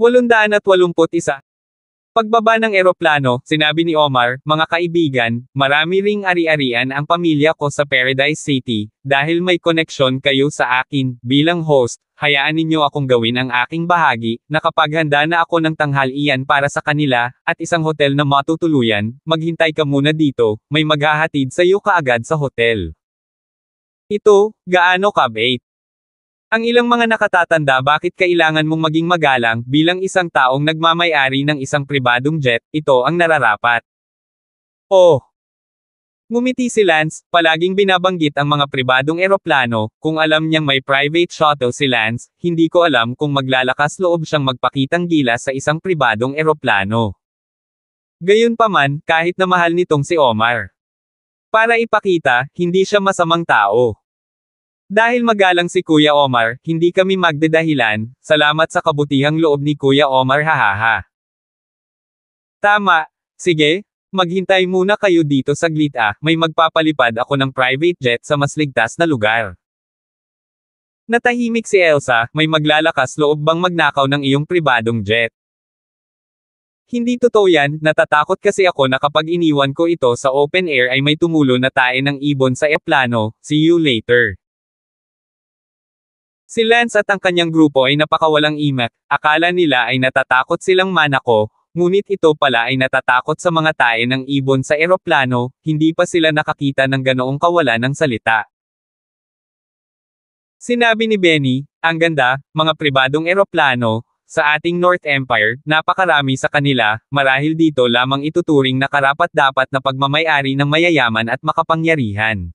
881. Pagbaba ng eroplano, sinabi ni Omar, "Mga kaibigan, marami ring ari-arian ang pamilya ko sa Paradise City, dahil may koneksyon kayo sa akin, bilang host, hayaan ninyo akong gawin ang aking bahagi, nakapaghanda na ako ng tanghalian para sa kanila, at isang hotel na matutuluyan, maghintay ka muna dito, may maghahatid sa iyo kaagad sa hotel." Ito, gaano kabait? Ang ilang mga nakatatanda bakit kailangan mong maging magalang bilang isang taong nagmamay-ari ng isang pribadong jet, ito ang nararapat. Oh! Ngumiti si Lance, palaging binabanggit ang mga pribadong eroplano, kung alam niyang may private shuttle si Lance, hindi ko alam kung maglalakas loob siyang magpakitang gilas sa isang pribadong eroplano. Gayunpaman, kahit na mahal nitong si Omar. Para ipakita, hindi siya masamang tao. Dahil magalang si Kuya Omar, hindi kami magdadahilan, salamat sa kabutihang loob ni Kuya Omar, hahaha. Tama, sige, maghintay muna kayo dito saglit may magpapalipad ako ng private jet sa mas ligtas na lugar. Natahimik si Elsa, may maglalakas loob bang magnakaw ng iyong pribadong jet? Hindi totoo yan, natatakot kasi ako na kapag iniwan ko ito sa open air ay may tumulo na tae ng ibon sa eroplano, see you later. Si Lance at ang kanyang grupo ay napakawalang imak, akala nila ay natatakot silang manako, ngunit ito pala ay natatakot sa mga tae ng ibon sa eroplano, hindi pa sila nakakita ng ganoong kawalan ng salita. Sinabi ni Benny, "Ang ganda, mga pribadong eroplano, sa ating North Empire, napakarami sa kanila, marahil dito lamang ituturing na karapat-dapat na pagmamay-ari ng mayayaman at makapangyarihan."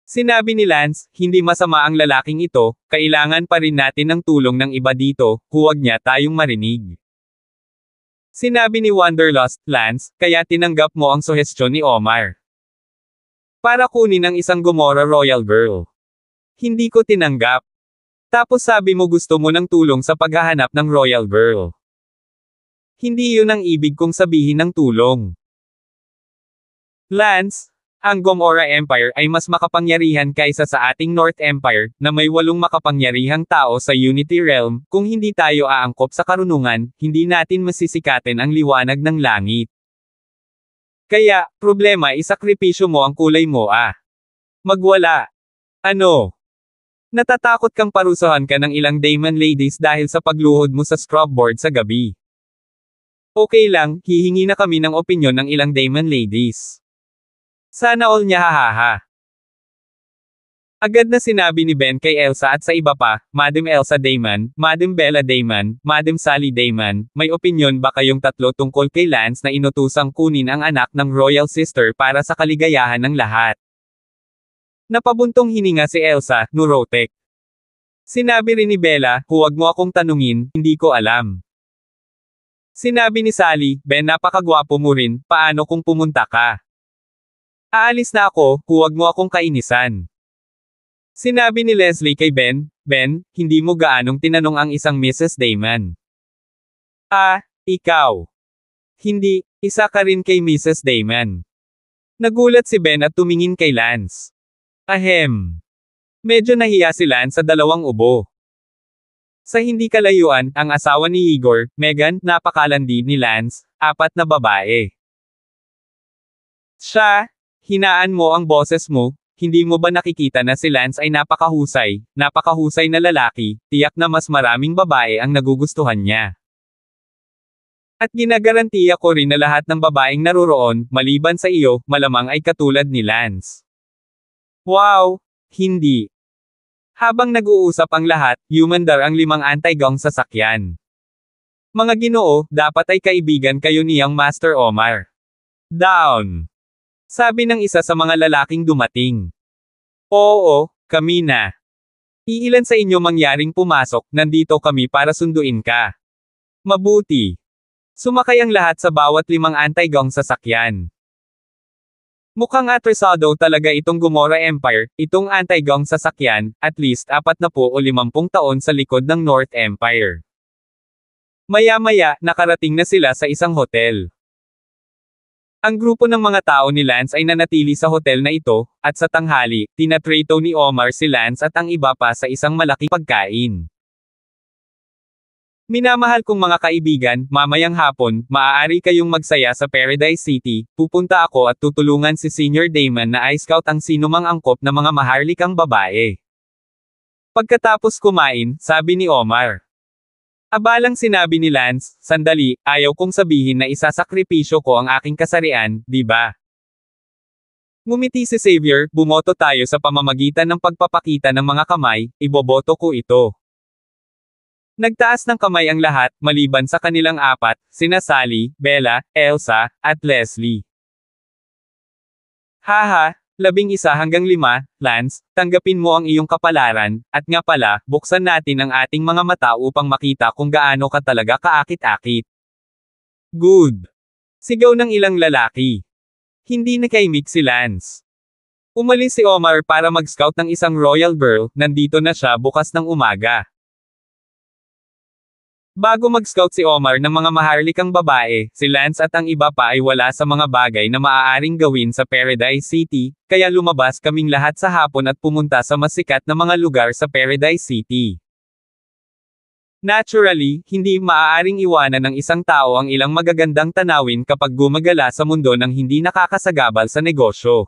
Sinabi ni Lance, "Hindi masama ang lalaking ito, kailangan pa rin natin ng tulong ng iba dito, huwag niya tayong marinig." Sinabi ni Wanderlust, "Lance, kaya tinanggap mo ang suhestyon ni Omar para kunin ang isang Gomorrah Royal Girl." "Hindi ko tinanggap. Tapos sabi mo gusto mo ng tulong sa paghahanap ng Royal Girl." "Hindi yun ang ibig kong sabihin ng tulong. Lance, ang Gomorrah Empire ay mas makapangyarihan kaysa sa ating North Empire, na may 8 makapangyarihang tao sa Unity Realm, kung hindi tayo aangkop sa karunungan, hindi natin masisikatin ang liwanag ng langit. Kaya, problema isakripisyo mo ang kulay mo magwala. Ano? Natatakot kang parusahan ka ng ilang Daemon Ladies dahil sa pagluhod mo sa scrub board sa gabi. Okay lang, hihingi na kami ng opinyon ng ilang Daemon Ladies. Sana all niya, hahaha. Agad na sinabi ni Ben kay Elsa at sa iba pa, "Madam Elsa Daemon, Madam Bella Daemon, Madam Sally Daemon, may opinyon ba kayong tatlo tungkol kay Lance na inutusang kunin ang anak ng Royal Sister para sa kaligayahan ng lahat?" Napabuntong hininga si Elsa, neurotic. Sinabi rin ni Bella, "Huwag mo akong tanungin, hindi ko alam." Sinabi ni Sally, "Ben, napakagwapo mo rin, paano kung pumunta ka? Aalis na ako, huwag mo akong kainisan." Sinabi ni Leslie kay Ben, "Ben, hindi mo gaanong tinanong ang isang Mrs. Daemon." Ikaw. Hindi, isa ka rin kay Mrs. Daemon." Nagulat si Ben at tumingin kay Lance. Ahem. Medyo nahiya si Lance sa dalawang ubo. Sa hindi kalayuan, ang asawa ni Igor, Megan, napakalandi ni Lance, 4 na babae. Siya, hinaan mo ang boses mo, hindi mo ba nakikita na si Lance ay napakahusay na lalaki, tiyak na mas maraming babae ang nagugustuhan niya. At ginagarantiya ko rin na lahat ng babaeng naroroon, maliban sa iyo, malamang ay katulad ni Lance. Wow! Hindi. Habang nag-uusap ang lahat, humandar ang 5 anti-gong sasakyan. Mga Ginoo, dapat ay kaibigan kayo niyang Master Omar. Down! Sabi ng isa sa mga lalaking dumating. Oo, kami na. Iilan sa inyo mangyaring pumasok, nandito kami para sunduin ka. Mabuti. Sumakay ang lahat sa bawat 5 anti-gong sasakyan. Mukhang atresado talaga itong Gomorrah Empire, itong anti-gong sasakyan, at least 40 o 50 taon sa likod ng North Empire. Maya-maya, nakarating na sila sa isang hotel. Ang grupo ng mga tao ni Lance ay nanatili sa hotel na ito, at sa tanghali, tinatrato ni Omar si Lance at ang iba pa sa isang malaking pagkain. Minamahal kong mga kaibigan, mamayang hapon, maaari kayong magsaya sa Paradise City, pupunta ako at tutulungan si Senior Damon na i-scout ang sinumang angkop na mga maharlikang babae. Pagkatapos kumain, sabi ni Omar. Abalang sinabi ni Lance, sandali, ayaw kong sabihin na isasakripisyo ko ang aking kasarian, di ba? Ngumiti si Xavier, bumoto tayo sa pamamagitan ng pagpapakita ng mga kamay, iboboto ko ito. Nagtaas ng kamay ang lahat, maliban sa kanilang apat, sina Sally, Bella, Elsa, at Leslie. Haha, 11 hanggang 5, Lance, tanggapin mo ang iyong kapalaran, at nga pala, buksan natin ang ating mga mata upang makita kung gaano ka talaga kaakit-akit. Good. Sigaw ng ilang lalaki. Hindi nakaimik si Lance. Umalis si Omar para mag-scout ng isang royal girl, nandito na siya bukas ng umaga. Bago mag-scout si Omar ng mga maharlikang babae, si Lance at ang iba pa ay wala sa mga bagay na maaaring gawin sa Paradise City, kaya lumabas kaming lahat sa hapon at pumunta sa mas sikat na mga lugar sa Paradise City. Naturally, hindi maaaring iwanan ng isang tao ang ilang magagandang tanawin kapag gumagala sa mundo ng hindi nakakasagabal sa negosyo.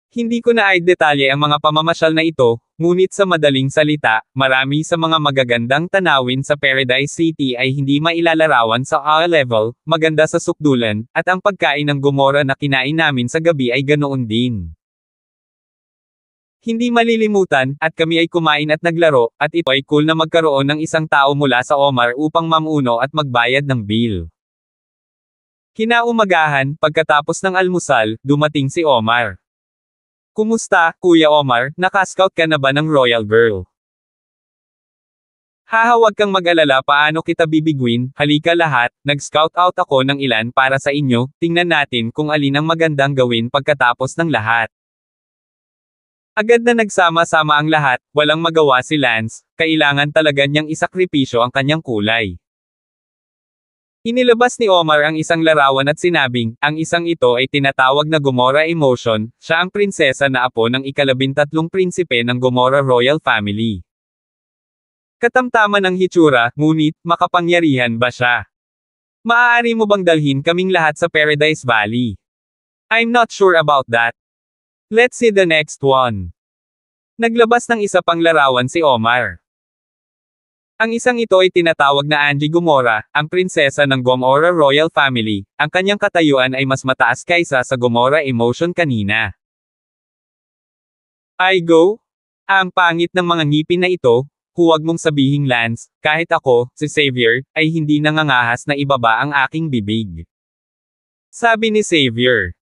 Hindi ko na ay detalye ang mga pamamasyal na ito, ngunit sa madaling salita, marami sa mga magagandang tanawin sa Paradise City ay hindi mailalarawan sa level, maganda sa sukdulan, at ang pagkain ng Gomora na kinain namin sa gabi ay ganoon din. Hindi malilimutan, at kami ay kumain at naglaro, at ito ay cool na magkaroon ng isang tao mula sa Omar upang mamuno at magbayad ng bill. Kinaumagahan, pagkatapos ng almusal, dumating si Omar. Kumusta, Kuya Omar, nakascout ka na ba ng Royal Girl? Huwag kang mag-alala paano kita bibiguin, halika lahat, nag-scout out ako ng ilan para sa inyo, tingnan natin kung alin ang magandang gawin pagkatapos ng lahat. Agad na nagsama-sama ang lahat, walang magawa si Lance, kailangan talaga niyang isakripisyo ang kanyang kulay. Inilabas ni Omar ang isang larawan at sinabing, ang isang ito ay tinatawag na Gomora Emotion, siya ang prinsesa na apo ng ika-13 prinsipe ng Gomora Royal Family. Katamtaman ng hitsura, ngunit, makapangyarihan ba siya? Maaari mo bang dalhin kaming lahat sa Paradise Valley? I'm not sure about that. Let's see the next one. Naglabas ng isa pang larawan si Omar. Ang isang ito ay tinatawag na Angie Gomora, ang prinsesa ng Gomora Royal Family. Ang kanyang katayuan ay mas mataas kaysa sa Gomora Emotion kanina. I go? Ang pangit ng mga ngipin na ito, huwag mong sabihing Lance, kahit ako, si Xavier, ay hindi nangangahas na ibaba ang aking bibig. Sabi ni Xavier.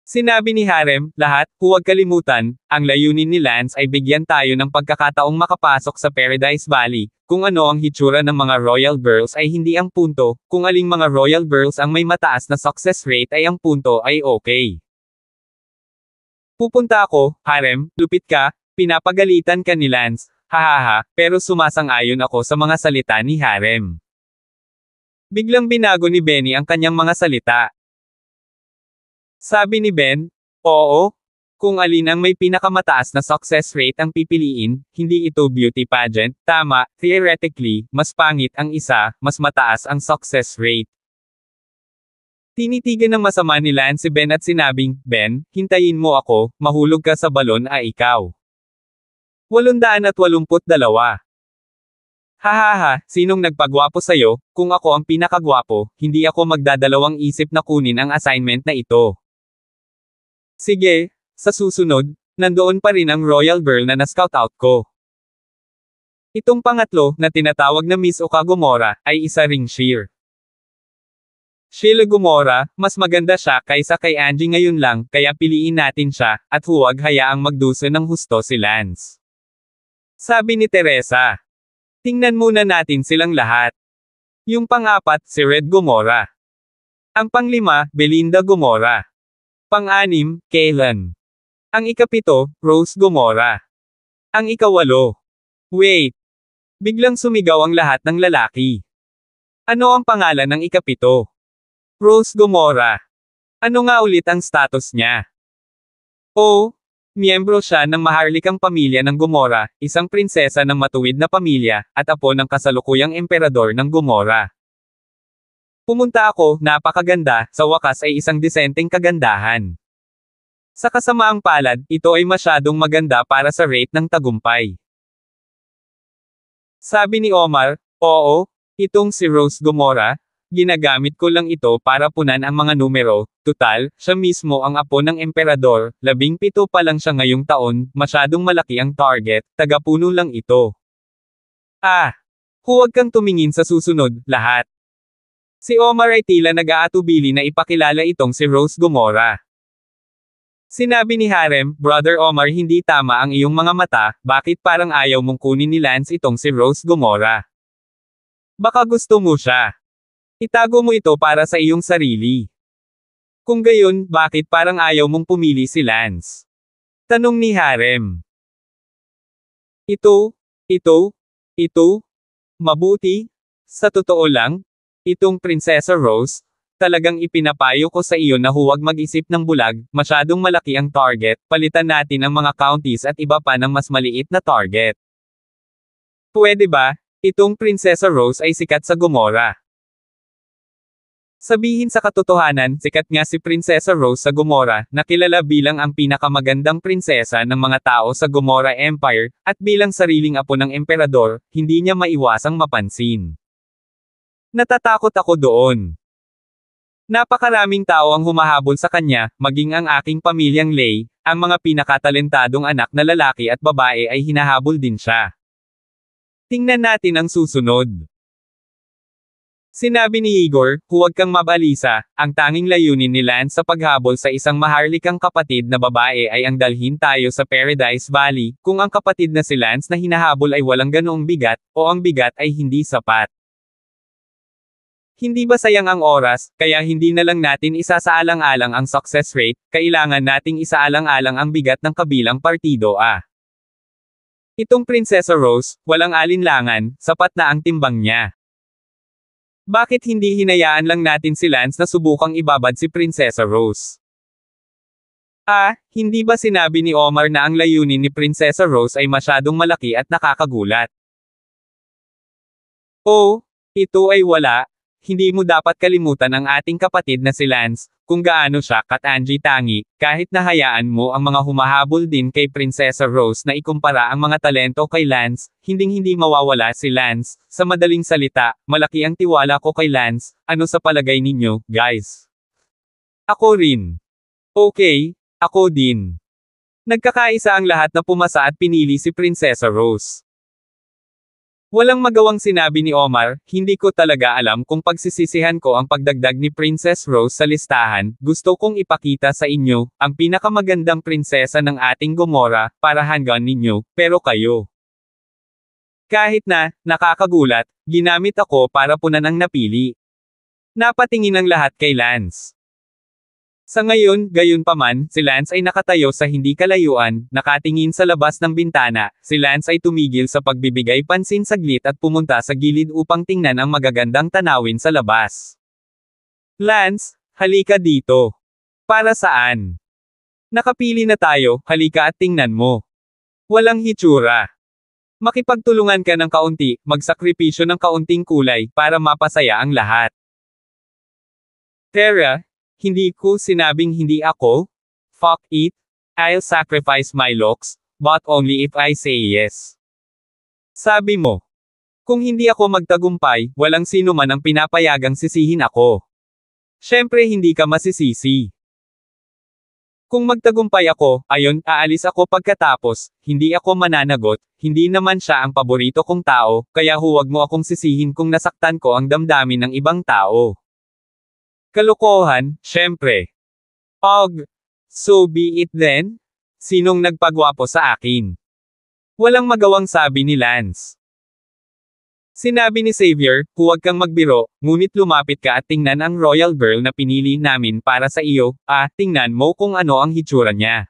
Sinabi ni Harem, lahat, huwag kalimutan, ang layunin ni Lance ay bigyan tayo ng pagkakataong makapasok sa Paradise Valley, kung ano ang hitsura ng mga royal girls ay hindi ang punto, kung aling mga royal girls ang may mataas na success rate ay ang punto ay okay. Pupunta ako, Harem, lupit ka, pinapagalitan ka ni Lance, hahaha, pero sumasang-ayon ako sa mga salita ni Harem. Biglang binago ni Benny ang kanyang mga salita. Sabi ni Ben, oo, kung alin ang may pinakamataas na success rate ang pipiliin, hindi ito beauty pageant, tama, theoretically, mas pangit ang isa, mas mataas ang success rate. Tinitigan ng masama ni Lance si Ben at sinabing, Ben, hintayin mo ako, mahulog ka sa balon ay ikaw. 882. Hahaha, sinong nagpagwapo sa'yo, kung ako ang pinakagwapo, hindi ako magdadalawang isip na kunin ang assignment na ito. Sige, sa susunod, nandoon pa rin ang royal girl na na-scout out ko. Itong pangatlo, na tinatawag na Miss Okagomora, ay isa ring sheer. Sheila Gomora, mas maganda siya kaysa kay Angie ngayon lang, kaya piliin natin siya, at huwag hayaang magduso ng husto si Lance. Sabi ni Teresa. Tingnan muna natin silang lahat. Yung pang-apat, si Red Gomora. Ang pang-5, Belinda Gomora. Pang-6, Kaylan. Ang ika-7, Rose Gomora. Ang ika-8. Wait. Biglang sumigaw ang lahat ng lalaki. Ano ang pangalan ng ika-7? Rose Gomora. Ano nga ulit ang status niya? Oh, Miyembro siya ng maharlikang pamilya ng Gomora, isang prinsesa ng matuwid na pamilya, at apo ng kasalukuyang emperador ng Gomora. Pumunta ako, napakaganda, sa wakas ay isang disenteng kagandahan. Sa kasamaang palad, ito ay masyadong maganda para sa rate ng tagumpay. Sabi ni Omar, oo, itong si Rose Gomora, ginagamit ko lang ito para punan ang mga numero, tutal, siya mismo ang apo ng emperador, 17 pa lang siya ngayong taon, masyadong malaki ang target, tagapuno lang ito. Huwag kang tumingin sa susunod, lahat. Si Omar ay tila nag-aatubili na ipakilala itong si Rose Gomora. Sinabi ni Harem, Brother Omar, hindi tama ang iyong mga mata, bakit parang ayaw mong kunin ni Lance itong si Rose Gomora? Baka gusto mo siya. Itago mo ito para sa iyong sarili. Kung gayon, bakit parang ayaw mong pumili si Lance? Tanong ni Harem. Ito, mabuti. Sa totoo lang, itong Prinsesa Rose, talagang ipinapayo ko sa iyo na huwag mag-isip ng bulag, masyadong malaki ang target, palitan natin ang mga counties at iba pa ng mas maliit na target. Pwede ba? Itong Prinsesa Rose ay sikat sa Gomora. Sabihin sa katotohanan, sikat nga si Prinsesa Rose sa Gomora, na kilala bilang ang pinakamagandang prinsesa ng mga tao sa Gomora Empire, at bilang sariling apo ng emperador, hindi niya maiwasang mapansin. Natatakot ako doon. Napakaraming tao ang humahabol sa kanya, maging ang aking pamilyang Lei, ang mga pinakatalentadong anak na lalaki at babae ay hinahabol din siya. Tingnan natin ang susunod. Sinabi ni Igor, huwag kang mabalisa, ang tanging layunin ni Lance sa paghabol sa isang maharlikang kapatid na babae ay ang dalhin tayo sa Paradise Valley, kung ang kapatid na si Lance na hinahabol ay walang ganoong bigat, o ang bigat ay hindi sapat. Hindi ba sayang ang oras, kaya hindi na lang natin isasaalang-alang ang success rate, kailangan nating isaalang-alang ang bigat ng kabilang partido. Itong Prinsesa Rose, walang alinlangan, sapat na ang timbang niya. Bakit hindi hinayaan lang natin si Lance na subukang ibabad si Prinsesa Rose? Hindi ba sinabi ni Omar na ang layunin ni Prinsesa Rose ay masyadong malaki at nakakagulat? Oh, ito ay wala. Hindi mo dapat kalimutan ang ating kapatid na si Lance, kung gaano siya katangi-tangi, kahit nahayaan mo ang mga humahabol din kay Prinsesa Rose na ikumpara ang mga talento kay Lance, hinding-hindi mawawala si Lance. Sa madaling salita, malaki ang tiwala ko kay Lance. Ano sa palagay ninyo, guys? Ako rin. Okay, ako din. Nagkakaisa ang lahat na pumasa at pinili si Prinsesa Rose. Walang magawang sinabi ni Omar, hindi ko talaga alam kung pagsisisihan ko ang pagdagdag ni Princess Rose sa listahan, gusto kong ipakita sa inyo, ang pinakamagandang prinsesa ng ating Gomora, para hanggang ninyo, pero kayo. Kahit na, nakakagulat, ginamit ako para punan ang napili. Napatingin ang lahat kay Lance. Sa ngayon, gayunpaman, si Lance ay nakatayo sa hindi kalayuan, nakatingin sa labas ng bintana. Si Lance ay tumigil sa pagbibigay pansin saglit at pumunta sa gilid upang tingnan ang magagandang tanawin sa labas. Lance, halika dito. Para saan? Nakapili na tayo, halika at tingnan mo. Walang hitsura. Makipagtulungan ka ng kaunti, magsakripisyo ng kaunting kulay, para mapasaya ang lahat. Tara, hindi ko sinabing hindi ako. Fuck it. I'll sacrifice my looks, but only if I say yes. Sabi mo. Kung hindi ako magtagumpay, walang sino man ang pinapayagang sisihin ako. Siyempre hindi ka masisisi. Kung magtagumpay ako, ayon, aalis ako pagkatapos, hindi ako mananagot, hindi naman siya ang paborito kong tao, kaya huwag mo akong sisihin kung nasaktan ko ang damdamin ng ibang tao. Kalokohan, syempre. So be it then? Sinong nagpagwapo sa akin? Walang magawang sabi ni Lance. Sinabi ni Xavier, huwag kang magbiro, ngunit lumapit ka at tingnan ang royal girl na pinili namin para sa iyo, tingnan mo kung ano ang hitsura niya.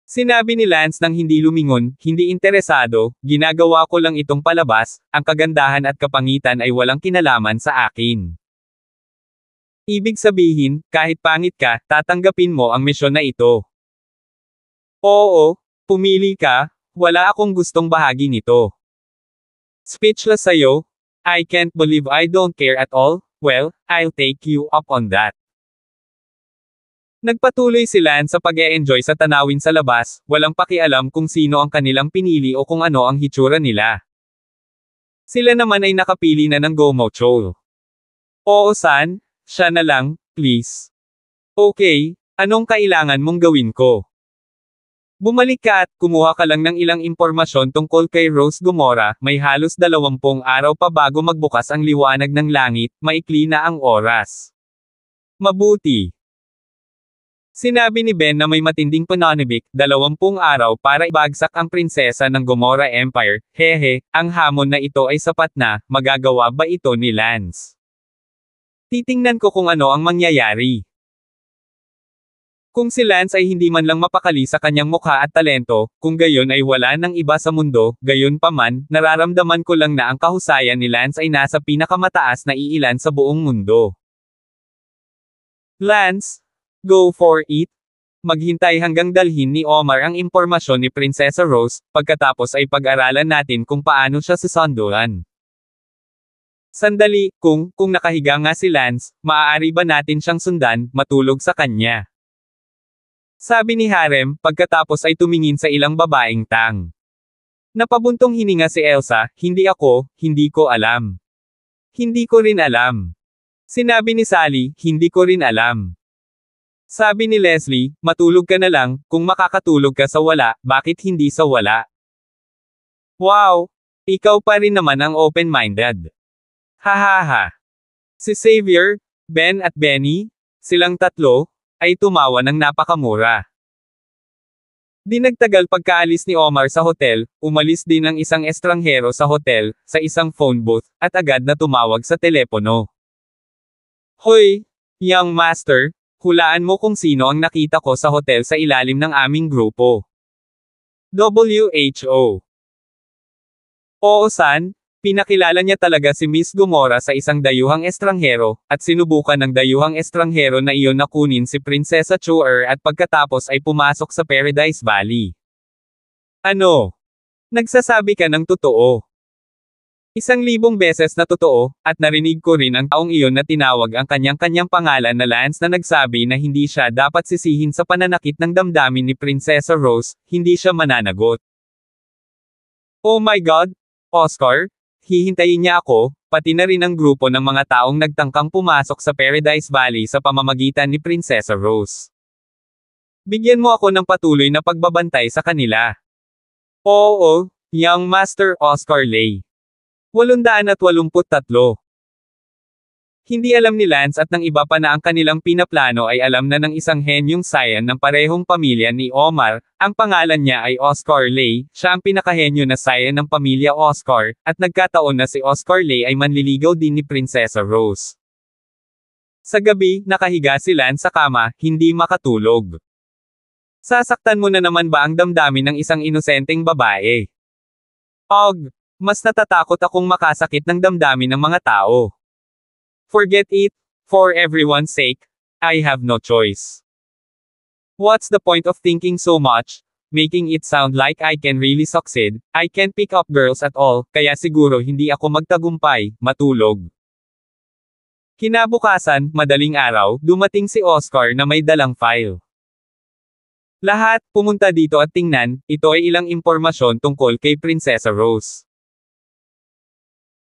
Sinabi ni Lance nang hindi lumingon, hindi interesado, ginagawa ko lang itong palabas, ang kagandahan at kapangitan ay walang kinalaman sa akin. Ibig sabihin, kahit pangit ka, tatanggapin mo ang misyon na ito. Oo, pumili ka, wala akong gustong bahagi nito. Speechless sa'yo? I can't believe I don't care at all. Well, I'll take you up on that. Nagpatuloy sila sa pag-e-enjoy sa tanawin sa labas, walang pakialam kung sino ang kanilang pinili o kung ano ang hitsura nila. Sila naman ay nakapili na ng Gomochol. Oo san, siya na lang, please. Okay, anong kailangan mong gawin ko? Bumalik ka at kumuha ka lang ng ilang impormasyon tungkol kay Rose Gomora, may halos 20 araw pa bago magbukas ang liwanag ng langit, maikli na ang oras. Mabuti. Sinabi ni Ben na may matinding pananibik, 20 araw para ibagsak ang prinsesa ng Gomora Empire, hehe, ang hamon na ito ay sapat na, magagawa ba ito ni Lance? Titingnan ko kung ano ang mangyayari. Kung si Lance ay hindi man lang mapakali sa kanyang mukha at talento, kung gayon ay wala nang iba sa mundo, gayon pa man, nararamdaman ko lang na ang kahusayan ni Lance ay nasa pinakamataas na iilan sa buong mundo. Lance, go for it. Maghintay hanggang dalhin ni Omar ang impormasyon ni Prinsesa Rose, pagkatapos ay pag-aralan natin kung paano siya susunduan. Sandali, kung nakahiga nga si Lance, maaari ba natin siyang sundan, matulog sa kanya? Sabi ni Harem, pagkatapos ay tumingin sa ilang babaeng tang. Napabuntong hininga si Elsa, hindi ko alam. Hindi ko rin alam. Sinabi ni Sally, hindi ko rin alam. Sabi ni Leslie, matulog ka na lang, kung makakatulog ka sa wala, bakit hindi sa wala? Wow! Ikaw pa rin naman ang open-minded. Hahaha. Si Xavier, Ben at Benny, silang tatlo, ay tumawa ng napakamura. Di nagtagal pagkaalis ni Omar sa hotel, umalis din ang isang estranghero sa hotel, sa isang phone booth, at agad na tumawag sa telepono. Hoy, young master, hulaan mo kung sino ang nakita ko sa hotel sa ilalim ng aming grupo. WHO. Oo san, pinakilala niya talaga si Miss Gomora sa isang dayuhang estranghero, at sinubukan ng dayuhang estranghero na iyon na kunin si Prinsesa Chuer at pagkatapos ay pumasok sa Paradise Valley. Ano? Nagsasabi ka ng totoo. 1,000 beses na totoo, at narinig ko rin ang taong iyon na tinawag ang kanyang pangalan na Lance na nagsabi na hindi siya dapat sisihin sa pananakit ng damdamin ni Prinsesa Rose, hindi siya mananagot. Oh my God, Oscar? Hihintayin niya ako, pati na rin ang grupo ng mga taong nagtangkang pumasok sa Paradise Valley sa pamamagitan ni Prinsesa Rose. Bigyan mo ako ng patuloy na pagbabantay sa kanila. Oo, young Master Oscar Lay. 883. Hindi alam ni Lance at ng iba pa na ang kanilang pinaplano ay alam na ng isang henyong Saiyan ng parehong pamilya ni Omar, ang pangalan niya ay Oscar Lay, siya ang pinakahenyo na Saiyan ng pamilya Oscar, at nagkataon na si Oscar Lay ay manliligaw din ni Prinsesa Rose. Sa gabi, nakahiga si Lance sa kama, hindi makatulog. Sasaktan mo na naman ba ang damdamin ng isang inosenteng babae? Og, mas natatakot akong makasakit ng damdamin ng mga tao. Forget it, for everyone's sake, I have no choice. What's the point of thinking so much, making it sound like I can really succeed, I can't pick up girls at all, kaya siguro hindi ako magtagumpay, matulog. Kinabukasan, madaling araw, dumating si Oscar na may dalang file. Lahat, pumunta dito at tingnan, ito ay ilang impormasyon tungkol kay Prinsesa Rose.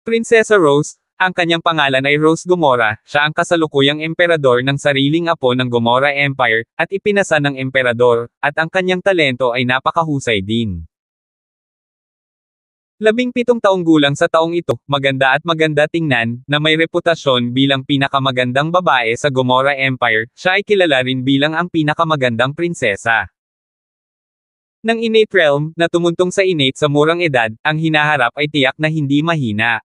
Prinsesa Rose, ang kanyang pangalan ay Rose Gomora, siya ang kasalukuyang emperador ng sariling apo ng Gomora Empire, at ipinasa ng emperador, at ang kanyang talento ay napakahusay din. 17 taong gulang sa taong ito, maganda at maganda tingnan, na may reputasyon bilang pinakamagandang babae sa Gomora Empire, siya ay kilala rin bilang ang pinakamagandang prinsesa. Nang innate realm, na tumuntong sa innate sa murang edad, ang hinaharap ay tiyak na hindi mahina.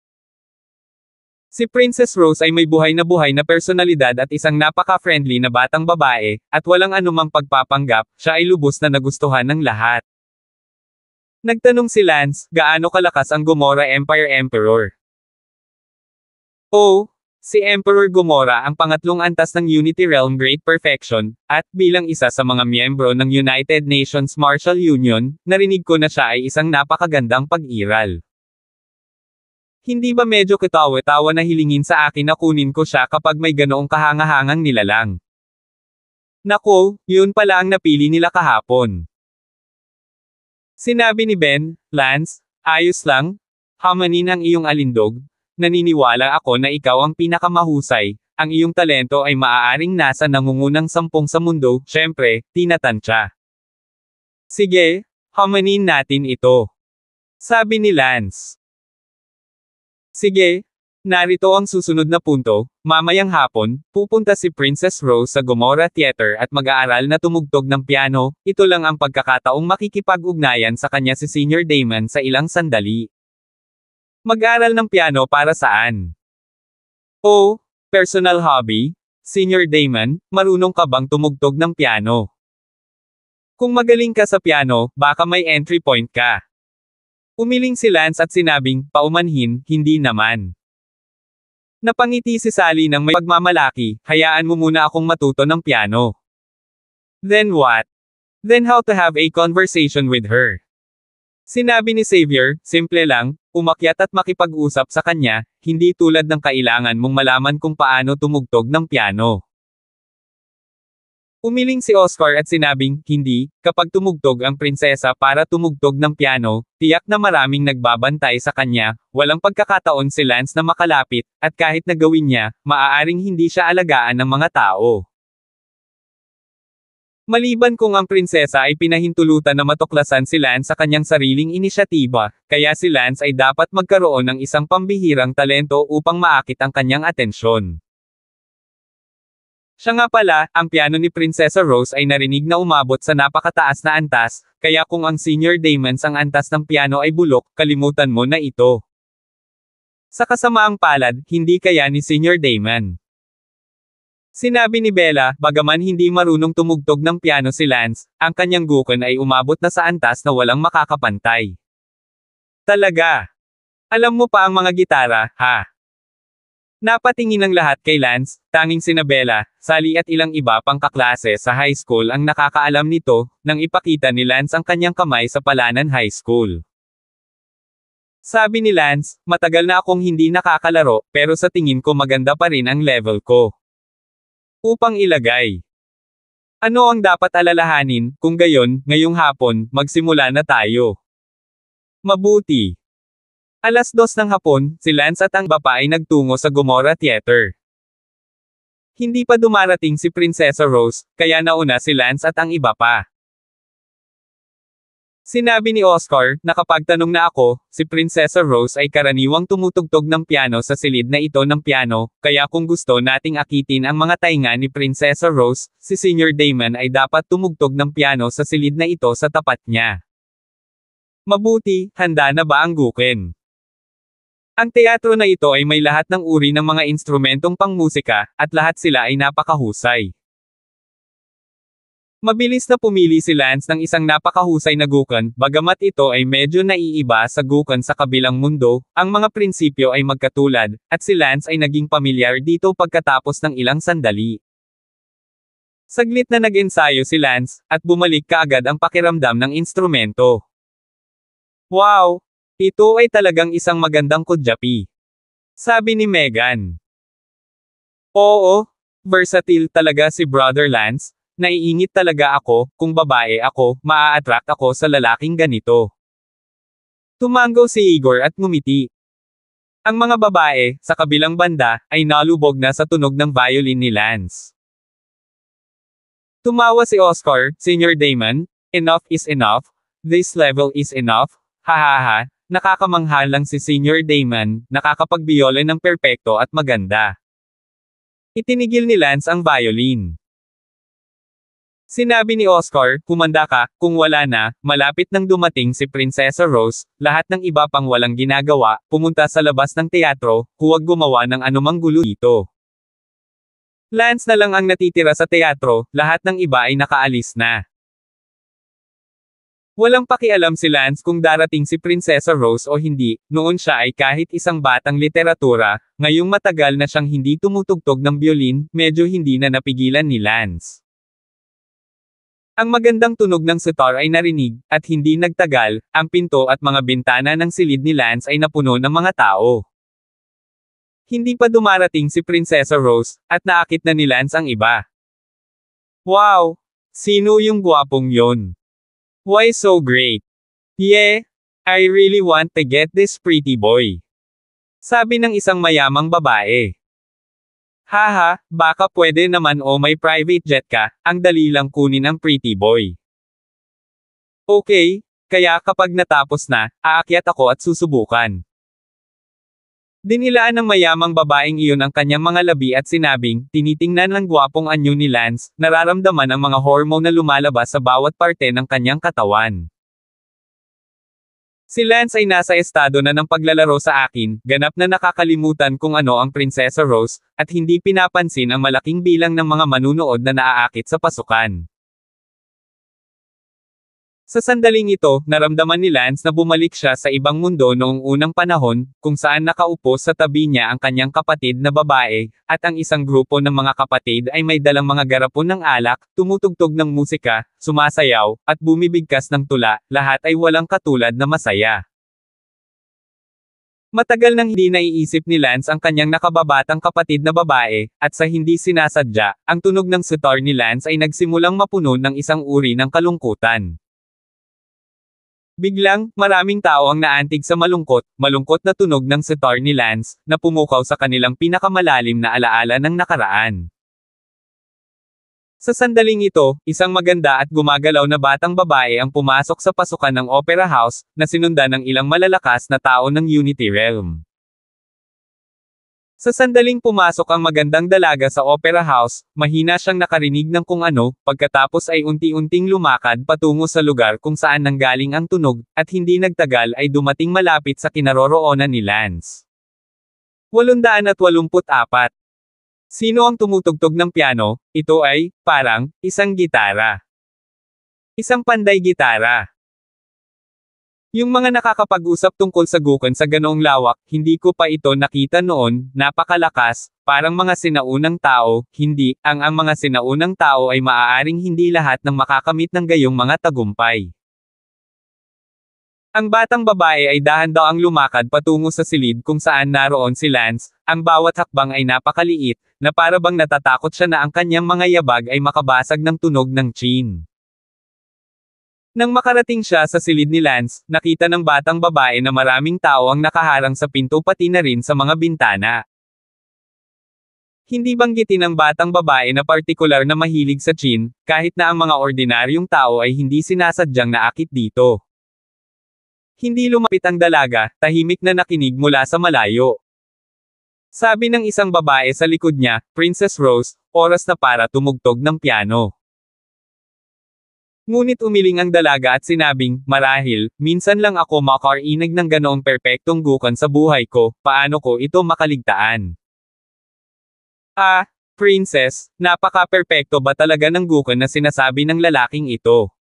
Si Princess Rose ay may buhay na personalidad at isang napaka-friendly na batang babae, at walang anumang pagpapanggap, siya ay lubos na nagustuhan ng lahat. Nagtanong si Lance, gaano kalakas ang Gomora Empire Emperor? Oh, Si Emperor Gomora ang pangatlong antas ng Unity Realm Great Perfection, at bilang isa sa mga miyembro ng United Nations Martial Union, narinig ko na siya ay isang napakagandang pag-iral. Hindi ba medyo katawa-tawa na hilingin sa akin na kunin ko siya kapag may ganoong kahangahangang nilalang? Nako, yun pala ang napili nila kahapon. Sinabi ni Ben, Lance, ayos lang, hamanin ang iyong alindog. Naniniwala ako na ikaw ang pinakamahusay, ang iyong talento ay maaaring nasa nangungunang 10 sa mundo, syempre, tinatansya. Sige, hamanin natin ito. Sabi ni Lance. Sige, narito ang susunod na punto, mamayang hapon, pupunta si Princess Rose sa Gomora Theater at mag-aaral na tumugtog ng piano, ito lang ang pagkakataong makikipag-ugnayan sa kanya si Senior Damon sa ilang sandali. Mag-aral ng piano para saan? Oh, personal hobby? Senior Damon, marunong ka bang tumugtog ng piano? Kung magaling ka sa piano, baka may entry point ka. Umiling si Lance at sinabing, paumanhin, hindi naman. Napangiti si Sally ng may pagmamalaki, hayaan mo muna akong matuto ng piano. Then what? Then how to have a conversation with her? Sinabi ni Xavier, simple lang, umakyat at makipag-usap sa kanya, hindi tulad ng kailangan mong malaman kung paano tumugtog ng piano. Umiling si Oscar at sinabing, hindi, kapag tumugtog ang prinsesa para tumugtog ng piano, tiyak na maraming nagbabantay sa kanya, walang pagkakataon si Lance na makalapit, at kahit na gawin niya, maaaring hindi siya alagaan ng mga tao. Maliban kung ang prinsesa ay pinahintulutan na matuklasan si Lance sa kanyang sariling inisyatiba, kaya si Lance ay dapat magkaroon ng isang pambihirang talento upang maakit ang kanyang atensyon. Siya nga pala, ang piano ni Prinsesa Rose ay narinig na umabot sa napakataas na antas, kaya kung ang Senior Damons ang antas ng piano ay bulok, kalimutan mo na ito. Sa kasamaang palad, hindi kaya ni Senior Damon. Sinabi ni Bella, bagaman hindi marunong tumugtog ng piano si Lance, ang kanyang gukon ay umabot na sa antas na walang makakapantay. Talaga? Alam mo pa ang mga gitara, ha? Napatingin ang lahat kay Lance, tanging sina Bella, Sally at ilang iba pang kaklase sa high school ang nakakaalam nito, nang ipakita ni Lance ang kanyang kamay sa Palanan High School. Sabi ni Lance, matagal na akong hindi nakakalaro, pero sa tingin ko maganda pa rin ang level ko. Upang ilagay. Ano ang dapat alalahanin, kung gayon, ngayong hapon, magsimula na tayo. Mabuti. 2:00 ng hapon, si Lance at ang iba pa ay nagtungo sa Gomora Theater. Hindi pa dumarating si Prinsesa Rose, kaya nauna si Lance at ang iba pa. Sinabi ni Oscar, nakapagtanong na ako, si Prinsesa Rose ay karaniwang tumutugtog ng piano sa silid na ito ng piano, kaya kung gusto nating akitin ang mga tainga ni Prinsesa Rose, si Senior Damon ay dapat tumugtog ng piano sa silid na ito sa tapat niya. Mabuti, handa na ba ang gukin? Ang teatro na ito ay may lahat ng uri ng mga instrumentong pangmusika, at lahat sila ay napakahusay. Mabilis na pumili si Lance ng isang napakahusay na gukan, bagamat ito ay medyo naiiba sa gukan sa kabilang mundo, ang mga prinsipyo ay magkatulad, at si Lance ay naging pamilyar dito pagkatapos ng ilang sandali. Saglit na nag-ensayo si Lance, at bumalik kaagad ang pakiramdam ng instrumento. Wow! Ito ay talagang isang magandang kudyapi. Sabi ni Megan. Oo, versatile talaga si Brother Lance. Naiingit talaga ako, kung babae ako, maa-attract ako sa lalaking ganito. Tumango si Igor at ngumiti. Ang mga babae, sa kabilang banda, ay nalubog na sa tunog ng violin ni Lance. Tumawa si Oscar, Senior Damon, enough is enough, this level is enough, hahaha, nakakamangha lang si Senior Damon, nakakapagbiyole ng perpekto at maganda. Itinigil ni Lance ang violin. Sinabi ni Oscar, kumanda ka, kung wala na, malapit nang dumating si Prinsesa Rose, lahat ng iba pang walang ginagawa, pumunta sa labas ng teatro, huwag gumawa ng anumang gulo dito. Lance na lang ang natitira sa teatro, lahat ng iba ay nakaalis na. Walang pakialam si Lance kung darating si Prinsesa Rose o hindi, noon siya ay kahit isang batang literatura, ngayong matagal na siyang hindi tumutugtog ng biolin, medyo hindi na napigilan ni Lance. Ang magandang tunog ng sitar ay narinig, at hindi nagtagal, ang pinto at mga bintana ng silid ni Lance ay napuno ng mga tao. Hindi pa dumarating si Prinsesa Rose, at naakit na ni Lance ang iba. Wow! Sino yung gwapong yon? Why so great? Yeah, I really want to get this pretty boy. Sabi ng isang mayamang babae. Haha, baka pwede naman o may private jet ka, ang dali lang kunin ang pretty boy. Okay, kaya kapag natapos na, aakyat ako at susubukan. Dinilaan ng mayamang babaeng iyon ang kanyang mga labi at sinabing, tinitingnan ng gwapong anyo ni Lance, nararamdaman ang mga hormone na lumalabas sa bawat parte ng kanyang katawan. Si Lance ay nasa estado na ng paglalaro sa akin, ganap na nakakalimutan kung ano ang Prinsesa Rose, at hindi pinapansin ang malaking bilang ng mga manunood na naaakit sa pasukan. Sa sandaling ito, naramdaman ni Lance na bumalik siya sa ibang mundo noong unang panahon, kung saan nakaupo sa tabi niya ang kanyang kapatid na babae, at ang isang grupo ng mga kapatid ay may dalang mga garapon ng alak, tumutugtog ng musika, sumasayaw, at bumibigkas ng tula, lahat ay walang katulad na masaya. Matagal nang hindi naiisip ni Lance ang kanyang nakababatang kapatid na babae, at sa hindi sinasadya, ang tunog ng sitar ni Lance ay nagsimulang mapuno ng isang uri ng kalungkutan. Biglang, maraming tao ang naantig sa malungkot na tunog ng sitar ni Lance, na pumukaw sa kanilang pinakamalalim na alaala ng nakaraan. Sa sandaling ito, isang maganda at gumagalaw na batang babae ang pumasok sa pasukan ng Opera House, na sinundan ng ilang malalakas na tao ng Unity Realm. Sa sandaling pumasok ang magandang dalaga sa Opera House, mahina siyang nakarinig ng kung ano, pagkatapos ay unti-unting lumakad patungo sa lugar kung saan nanggaling ang tunog, at hindi nagtagal ay dumating malapit sa kinaroroonan ni Lance. 884. Sino ang tumutugtog ng piano? Ito ay, parang, isang gitara. Isang panday gitara. Yung mga nakakapag-usap tungkol sa gukan sa ganoong lawak, hindi ko pa ito nakita noon, napakalakas, parang mga sinaunang tao, hindi, ang mga sinaunang tao ay maaaring hindi lahat ng makakamit ng gayong mga tagumpay. Ang batang babae ay dahan-daang lumakad patungo sa silid kung saan naroon si Lance, ang bawat hakbang ay napakaliit, na para bang natatakot siya na ang kanyang mga yabag ay makabasag ng tunog ng chin. Nang makarating siya sa silid ni Lance, nakita ng batang babae na maraming tao ang nakaharang sa pinto pati na rin sa mga bintana. Hindi banggitin ng batang babae na partikular na mahilig sa chin, kahit na ang mga ordinaryong tao ay hindi sinasadyang naakit dito. Hindi lumapit ang dalaga, tahimik na nakinig mula sa malayo. Sabi ng isang babae sa likod niya, Princess Rose, oras na para tumugtog ng piano. Ngunit umiling ang dalaga at sinabing, marahil, minsan lang ako makarinig ng ganoong perpektong gukan sa buhay ko, paano ko ito makaligtaan? Ah, princess, napaka-perpekto ba talaga ng gukan na sinasabi ng lalaking ito?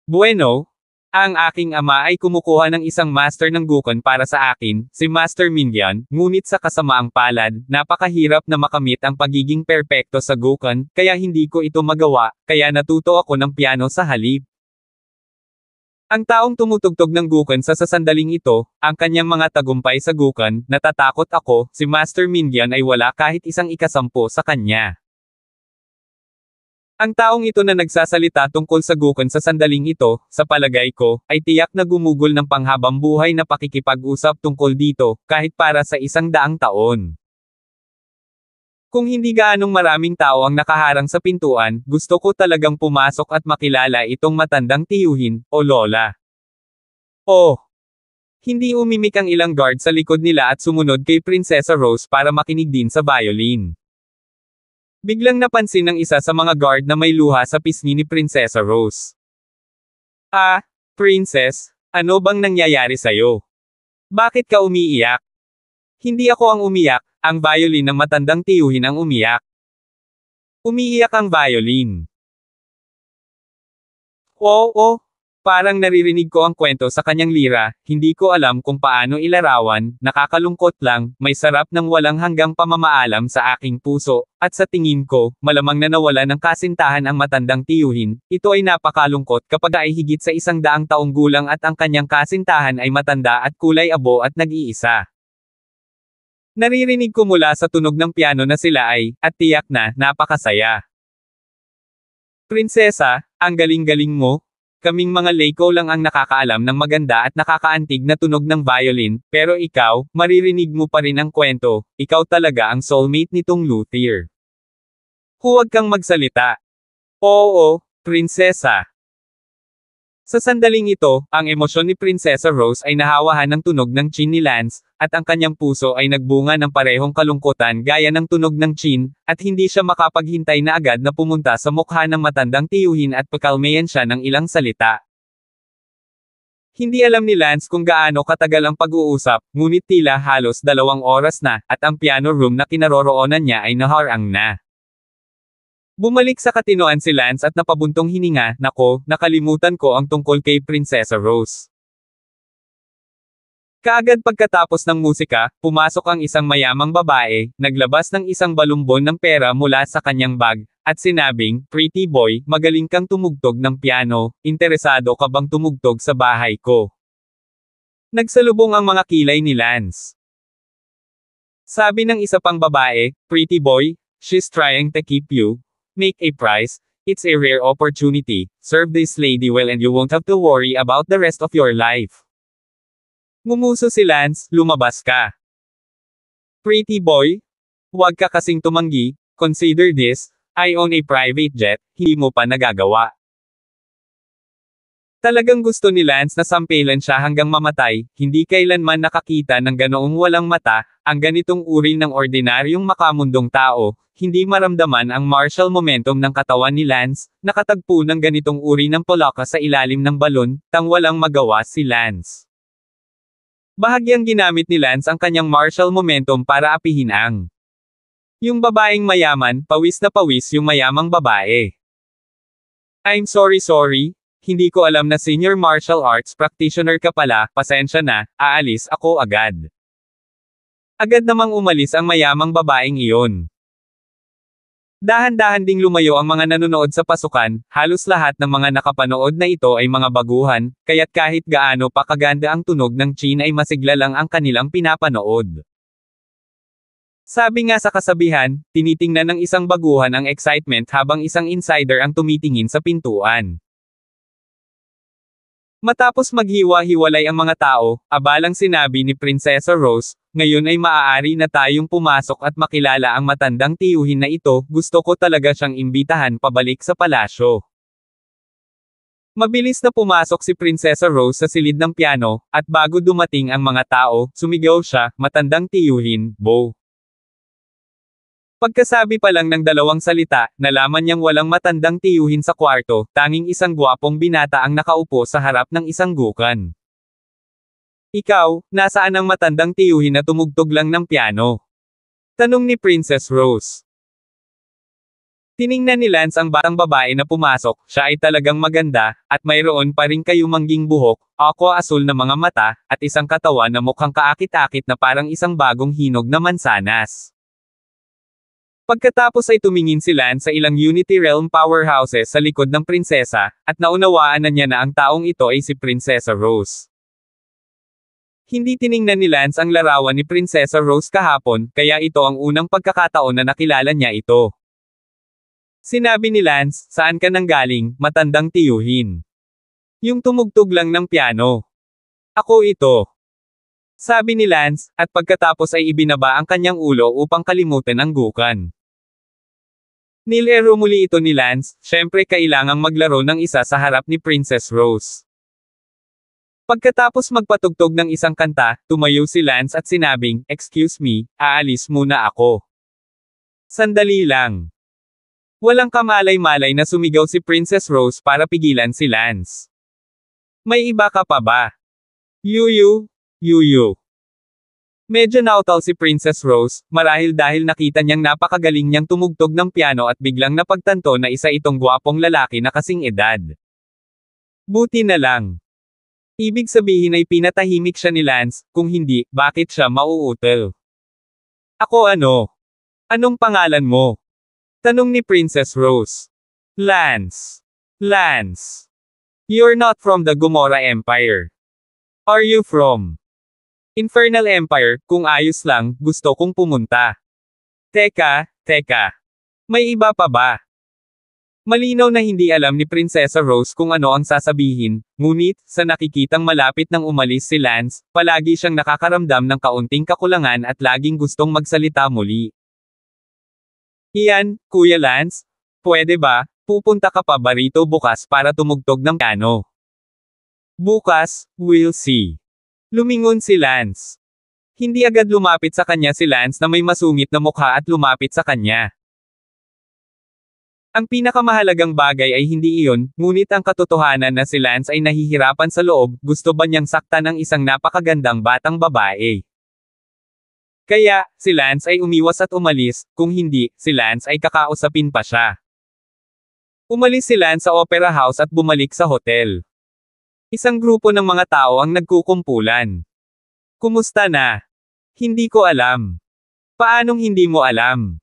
Bueno, ang aking ama ay kumukuha ng isang master ng gukan para sa akin, si Master Mingyan, ngunit sa kasamaang palad, napakahirap na makamit ang pagiging perpekto sa gukan, kaya hindi ko ito magawa, kaya natuto ako ng piano sa halip. Ang taong tumutugtog ng gukan sa sasandaling ito, ang kanyang mga tagumpay sa gukan, natatakot ako, si Master Mingyan ay wala kahit isang ikasampu sa kanya. Ang taong ito na nagsasalita tungkol sa gukan sa sandaling ito, sa palagay ko, ay tiyak na gumugol ng panghabang buhay na pakikipag-usap tungkol dito, kahit para sa 100 taon. Kung hindi gaanong maraming tao ang nakaharang sa pintuan, gusto ko talagang pumasok at makilala itong matandang tiyuhin, o lola. Oh! Hindi umimik ang ilang guard sa likod nila at sumunod kay Prinsesa Rose para makinig din sa violin. Biglang napansin ng isa sa mga guard na may luha sa pisngi ni Prinsesa Rose. Ah, Princess, ano bang nangyayari sa'yo? Bakit ka umiiyak? Hindi ako ang umiyak, ang violin ng matandang tiyuhin ang umiyak. Umiiyak ang violin. Oo, parang naririnig ko ang kwento sa kanyang lira, hindi ko alam kung paano ilarawan, nakakalungkot lang, may sarap ng walang hanggang pamamaalam sa aking puso, at sa tingin ko, malamang na nawala ng kasintahan ang matandang tiyuhin, ito ay napakalungkot kapag ay higit sa 100 taong gulang at ang kanyang kasintahan ay matanda at kulay abo at nag-iisa. Naririnig ko mula sa tunog ng piano na sila ay, at tiyak na, napakasaya. Prinsesa, ang galing-galing mo. Kaming mga layko lang ang nakakaalam ng maganda at nakakaantig na tunog ng violin, pero ikaw, maririnig mo pa rin ang kwento, ikaw talaga ang soulmate nitong luthier. Huwag kang magsalita. Oo, prinsesa. Sa sandaling ito, ang emosyon ni Prinsesa Rose ay nahawahan ng tunog ng chin ni Lance, at ang kanyang puso ay nagbunga ng parehong kalungkutan gaya ng tunog ng chin, at hindi siya makapaghintay na agad na pumunta sa mukha ng matandang tiyuhin at pakalmayan siya ng ilang salita. Hindi alam ni Lance kung gaano katagal ang pag-uusap, ngunit tila halos 2 oras na, at ang piano room na kinaroroonan niya ay naharang na. Bumalik sa katinoan si Lance at napabuntong hininga, nako, nakalimutan ko ang tungkol kay Prinsesa Rose. Kaagad pagkatapos ng musika, pumasok ang isang mayamang babae, naglabas ng isang balumbon ng pera mula sa kanyang bag, at sinabing, "Pretty boy, magaling kang tumugtog ng piano, interesado ka bang tumugtog sa bahay ko?" Nagsalubong ang mga kilay ni Lance. Sabi ng isa pang babae, "Pretty boy, she's trying to keep you. Make a price, it's a rare opportunity, serve this lady well and you won't have to worry about the rest of your life." Ngumuso si Lance, "Lumabas ka. Pretty boy? Huwag ka kasing tumanggi, consider this, I own a private jet, hindi mo pa nagagawa." Talagang gusto ni Lance na sampelan siya hanggang mamatay, hindi kailanman nakakita ng ganoong walang mata, ang ganitong uri ng ordinaryong makamundong tao, hindi maramdaman ang martial momentum ng katawan ni Lance, nakatagpo ng ganitong uri ng polaka sa ilalim ng balon, tang walang magawa si Lance. Bahagyang ginamit ni Lance ang kanyang martial momentum para apihin yung babaeng mayaman, pawis na pawis yung mayamang babae. "I'm sorry. Hindi ko alam na senior martial arts practitioner ka pala, pasensya na, aalis ako agad." Agad namang umalis ang mayamang babaeng iyon. Dahan-dahan ding lumayo ang mga nanonood sa pasukan, halos lahat ng mga nakapanood na ito ay mga baguhan, kaya't kahit gaano pa kaganda ang tunog ng chin ay masigla lang ang kanilang pinapanood. Sabi nga sa kasabihan, tinitingnan ng isang baguhan ang excitement habang isang insider ang tumitingin sa pintuan. Matapos maghiwa-hiwalay ang mga tao, abalang sinabi ni Prinsesa Rose, "Ngayon ay maaari na tayong pumasok at makilala ang matandang tiyuhin na ito, gusto ko talaga siyang imbitahan pabalik sa palasyo." Mabilis na pumasok si Prinsesa Rose sa silid ng piano, at bago dumating ang mga tao, sumigaw siya, "Matandang tiyuhin, Bo." Pagkasabi pa lang ng 2 salita, nalaman niyang walang matandang tiyuhin sa kwarto, tanging isang gwapong binata ang nakaupo sa harap ng isang gukan. "Ikaw, nasaan ang matandang tiyuhin na tumugtog lang ng piano?" tanong ni Princess Rose. Tiningnan ni Lance ang batang babae na pumasok, siya ay talagang maganda, at mayroon pa ring kayumangging buhok, aqua-asul na mga mata, at isang katawan na mukhang kaakit-akit na parang isang bagong hinog na mansanas. Pagkatapos ay tumingin si Lance sa ilang Unity Realm powerhouses sa likod ng prinsesa, at naunawaan na niya na ang taong ito ay si Prinsesa Rose. Hindi tiningnan ni Lance ang larawan ni Prinsesa Rose kahapon, kaya ito ang unang pagkakataon na nakilala niya ito. Sinabi ni Lance, "Saan ka nanggaling, matandang tiyuhin?" "Yung tumugtog lang ng piano." "Ako ito." Sabi ni Lance, at pagkatapos ay ibinaba ang kanyang ulo upang kalimutan ang gukan. Nilero muli ito ni Lance, syempre kailangang maglaro ng isa sa harap ni Princess Rose. Pagkatapos magpatugtog ng isang kanta, tumayo si Lance at sinabing, "Excuse me, aalis muna ako." "Sandali lang." Walang kamalay-malay na sumigaw si Princess Rose para pigilan si Lance. "May iba ka pa ba?" Yuyu. Medyo nautal si Princess Rose, marahil dahil nakita niyang napakagaling niyang tumugtog ng piano at biglang napagtanto na isa itong gwapong lalaki na kasing edad. Buti na lang. Ibig sabihin ay pinatahimik siya ni Lance, kung hindi, bakit siya mauutal? Ako ano? Anong pangalan mo? Tanong ni Princess Rose. Lance. Lance. You're not from the Gomorrah Empire. Are you from Infernal Empire? Kung ayos lang, gusto kong pumunta. Teka. May iba pa ba? Malinaw na hindi alam ni Prinsesa Rose kung ano ang sasabihin, ngunit, sa nakikitang malapit nang umalis si Lance, palagi siyang nakakaramdam ng kaunting kakulangan at laging gustong magsalita muli. Iyan, Kuya Lance? Pwede ba, pupunta ka pa ba rito bukas para tumugtog ng piano? Bukas, we'll see. Lumingon si Lance. Hindi agad lumapit sa kanya si Lance na may masungit na mukha at lumapit sa kanya. Ang pinakamahalagang bagay ay hindi iyon, ngunit ang katotohanan na si Lance ay nahihirapan sa loob, gusto ba niyang saktan ng isang napakagandang batang babae. Kaya, si Lance ay umiwas at umalis, kung hindi, si Lance ay kakausapin pa siya. Umalis si Lance sa Opera House at bumalik sa hotel. Isang grupo ng mga tao ang nagkukumpulan. Kumusta na? Hindi ko alam. Paanong hindi mo alam?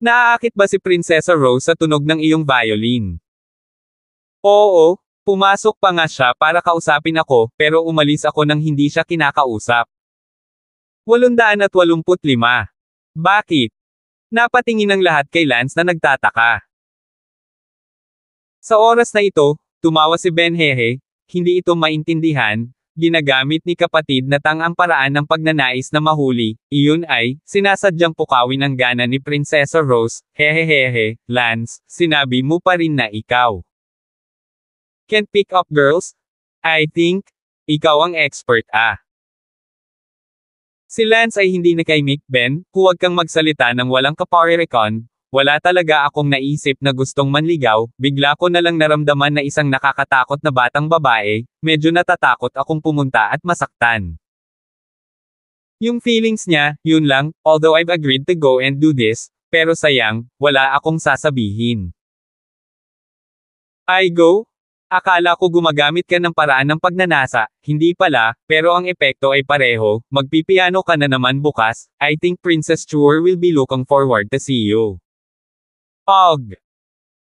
Naaakit ba si Prinsesa Rose sa tunog ng iyong violin? Oo, pumasok pa nga siya para kausapin ako, pero umalis ako nang hindi siya kinakausap. 885. Bakit? Napatingin ang lahat kay Lance na nagtataka. Sa oras na ito, tumawa si Ben Hehe, hindi ito maintindihan. Ginagamit ni kapatid na ang paraan ng pagnanais na mahuli, iyon ay, sinasadyang pukawin ang gana ni Prinsesa Rose, hehehehe, Lance, sinabi mo pa rin na ikaw can't pick up girls? I think, ikaw ang expert Si Lance ay hindi nakaimik, Ben, huwag kang magsalita ng walang kaparerekon. Wala talaga akong naisip na gustong manligaw, bigla ko na lang naramdaman na isang nakakatakot na batang babae, medyo natatakot akong pumunta at masaktan. Yung feelings niya, yun lang, although I've agreed to go and do this, pero sayang, wala akong sasabihin. I go? Akala ko gumagamit ka ng paraan ng pagnanasa, hindi pala, pero ang epekto ay pareho, magpipiano ka na naman bukas, I think Princess Chur will be looking forward to see you. Og.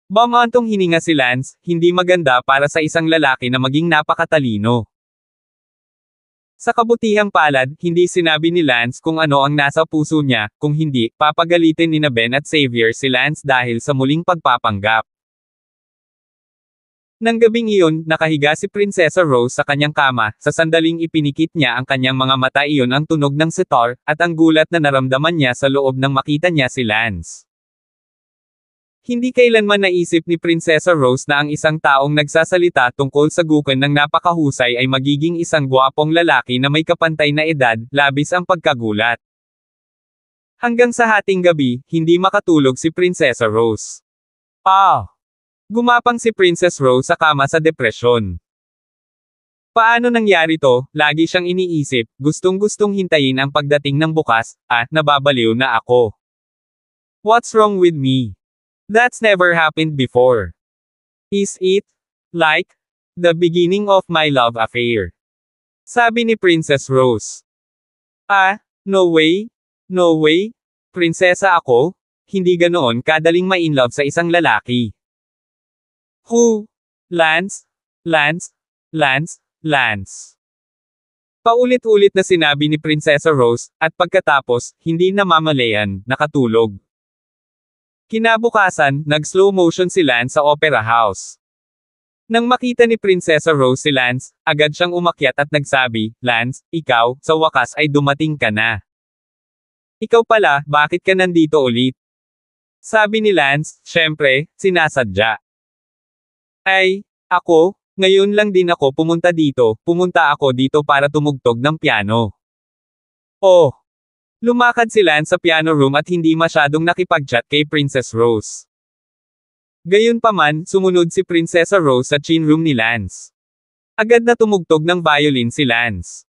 Bamantong hininga si Lance, hindi maganda para sa isang lalaki na maging napakatalino. Sa kabutihang palad, hindi sinabi ni Lance kung ano ang nasa puso niya, kung hindi, papagalitin ni Ben at Xavier si Lance dahil sa muling pagpapanggap. Nang gabing iyon, nakahiga si Prinsesa Rose sa kanyang kama, sa sandaling ipinikit niya ang kanyang mga mata, iyon ang tunog ng sitar, at ang gulat na naramdaman niya sa loob nang makita niya si Lance. Hindi kailanman naisip ni Prinsesa Rose na ang isang taong nagsasalita tungkol sa gukan ng napakahusay ay magiging isang gwapong lalaki na may kapantay na edad, labis ang pagkagulat. Hanggang sa hating gabi, hindi makatulog si Prinsesa Rose. Gumapang si Princess Rose sa kama sa depresyon. Paano nangyari to? Lagi siyang iniisip, gustong-gustong hintayin ang pagdating ng bukas, nababaliw na ako. What's wrong with me? That's never happened before. Is it, like, the beginning of my love affair? Sabi ni Princess Rose. No way. No way. Prinsesa ako? Hindi ganoon kadaling ma-inlove sa isang lalaki. Who? Lance? Lance? Lance? Lance. Paulit-ulit na sinabi ni Prinsesa Rose, at pagkatapos, hindi namamalayan, nakatulog. Kinabukasan, nag-slow motion si Lance sa Opera House. Nang makita ni Prinsesa Rose si Lance, agad siyang umakyat at nagsabi, Lance, ikaw, sa wakas ay dumating ka na. Ikaw pala, bakit ka nandito ulit? Sabi ni Lance, syempre, sinasadya. Ako, ngayon lang din ako pumunta ako dito para tumugtog ng piano. Lumakad si Lance sa piano room at hindi masyadong nakipag-chat kay Princess Rose. Gayunpaman, sumunod si Prinsesa Rose sa chin room ni Lance. Agad na tumugtog ng violin si Lance.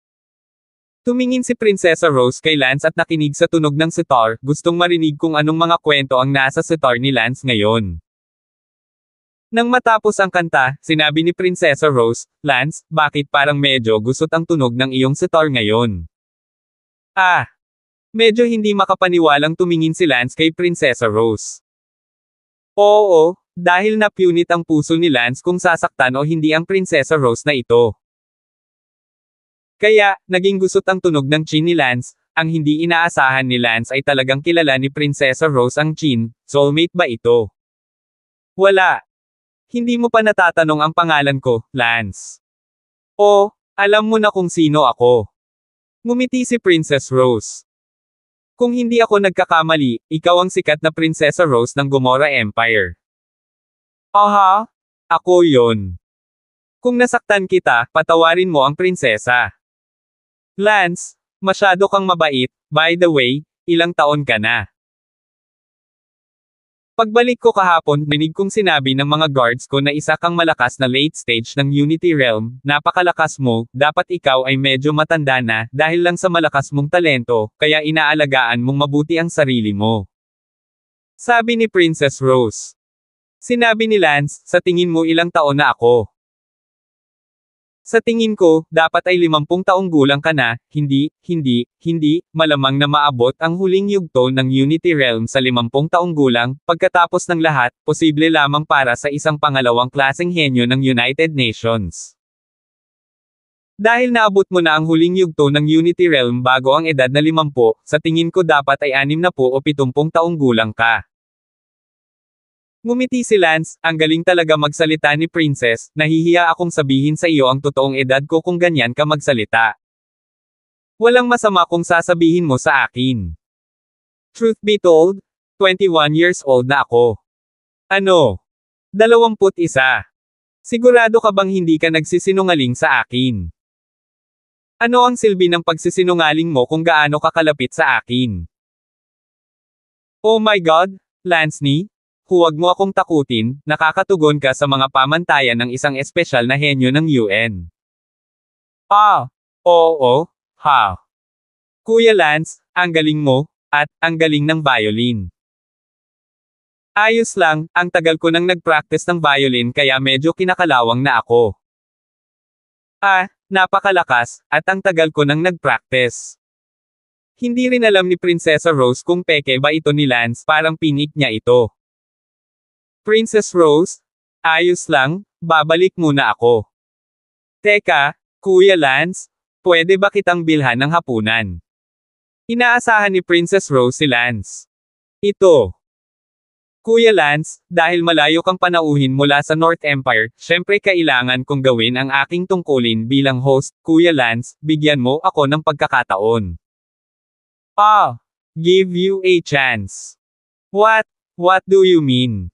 Tumingin si Prinsesa Rose kay Lance at nakinig sa tunog ng sitar, gustong marinig kung anong mga kwento ang nasa sitar ni Lance ngayon. Nang matapos ang kanta, sinabi ni Prinsesa Rose, Lance, bakit parang medyo gusot ang tunog ng iyong sitar ngayon? Ah! Medyo hindi makapaniwalang tumingin si Lance kay Prinsesa Rose. Oo, dahil napunit ang puso ni Lance kung sasaktan o hindi ang Prinsesa Rose na ito. Kaya, naging gusot ang tunog ng chin ni Lance. Ang hindi inaasahan ni Lance ay talagang kilala ni Prinsesa Rose ang chin, soulmate ba ito? Wala. Hindi mo pa natatanong ang pangalan ko, Lance. O, alam mo na kung sino ako. Ngumiti si Princess Rose. Kung hindi ako nagkakamali, ikaw ang sikat na Prinsesa Rose ng Gomora Empire. Aha, ako yon. Kung nasaktan kita, patawarin mo ang prinsesa. Lance, masyado kang mabait, by the way, ilang taon ka na? Pagbalik ko kahapon, rinig kong sinabi ng mga guards ko na isa kang malakas na late stage ng Unity Realm, napakalakas mo, dapat ikaw ay medyo matanda na, dahil lang sa malakas mong talento, kaya inaalagaan mong mabuti ang sarili mo. Sabi ni Princess Rose. Sinabi ni Lance, sa tingin mo ilang taon na ako? Sa tingin ko, dapat ay 50 taong gulang ka na, hindi, malamang na maabot ang huling yugto ng Unity Realm sa 50 taong gulang, pagkatapos ng lahat, posible lamang para sa isang pangalawang klaseng henyo ng United Nations. Dahil naabot mo na ang huling yugto ng Unity Realm bago ang edad na 50, sa tingin ko dapat ay 60 o 70 taong gulang ka. Ngumiti si Lance, ang galing talaga magsalita ni Princess, nahihiya akong sabihin sa iyo ang totoong edad ko kung ganyan ka magsalita. Walang masama kung sasabihin mo sa akin. Truth be told, 21 years old na ako. Ano? 21. Sigurado ka bang hindi ka nagsisinungaling sa akin? Ano ang silbi ng pagsisinungaling mo kung gaano ka kalapit sa akin? Oh my God, Lance ni? Huwag mo akong takutin, nakakatugon ka sa mga pamantayan ng isang espesyal na henyo ng UN. Ah, oo, ha. Kuya Lance, ang galing mo, at ang galing ng violin. Ayos lang, ang tagal ko nang nag-practice ng violin kaya medyo kinakalawang na ako. Ah, napakalakas, at ang tagal ko nang nag-practice. Hindi rin alam ni Prinsesa Rose kung peke ba ito ni Lance, parang pinik niya ito. Princess Rose, ayos lang, babalik muna ako. Teka, Kuya Lance, pwede ba kitang bilhan ng hapunan? Inaasahan ni Princess Rose si Lance. Ito. Kuya Lance, dahil malayo kang panauhin mula sa North Empire, syempre kailangan kong gawin ang aking tungkulin bilang host. Kuya Lance, bigyan mo ako ng pagkakataon. Ah, give you a chance. What do you mean?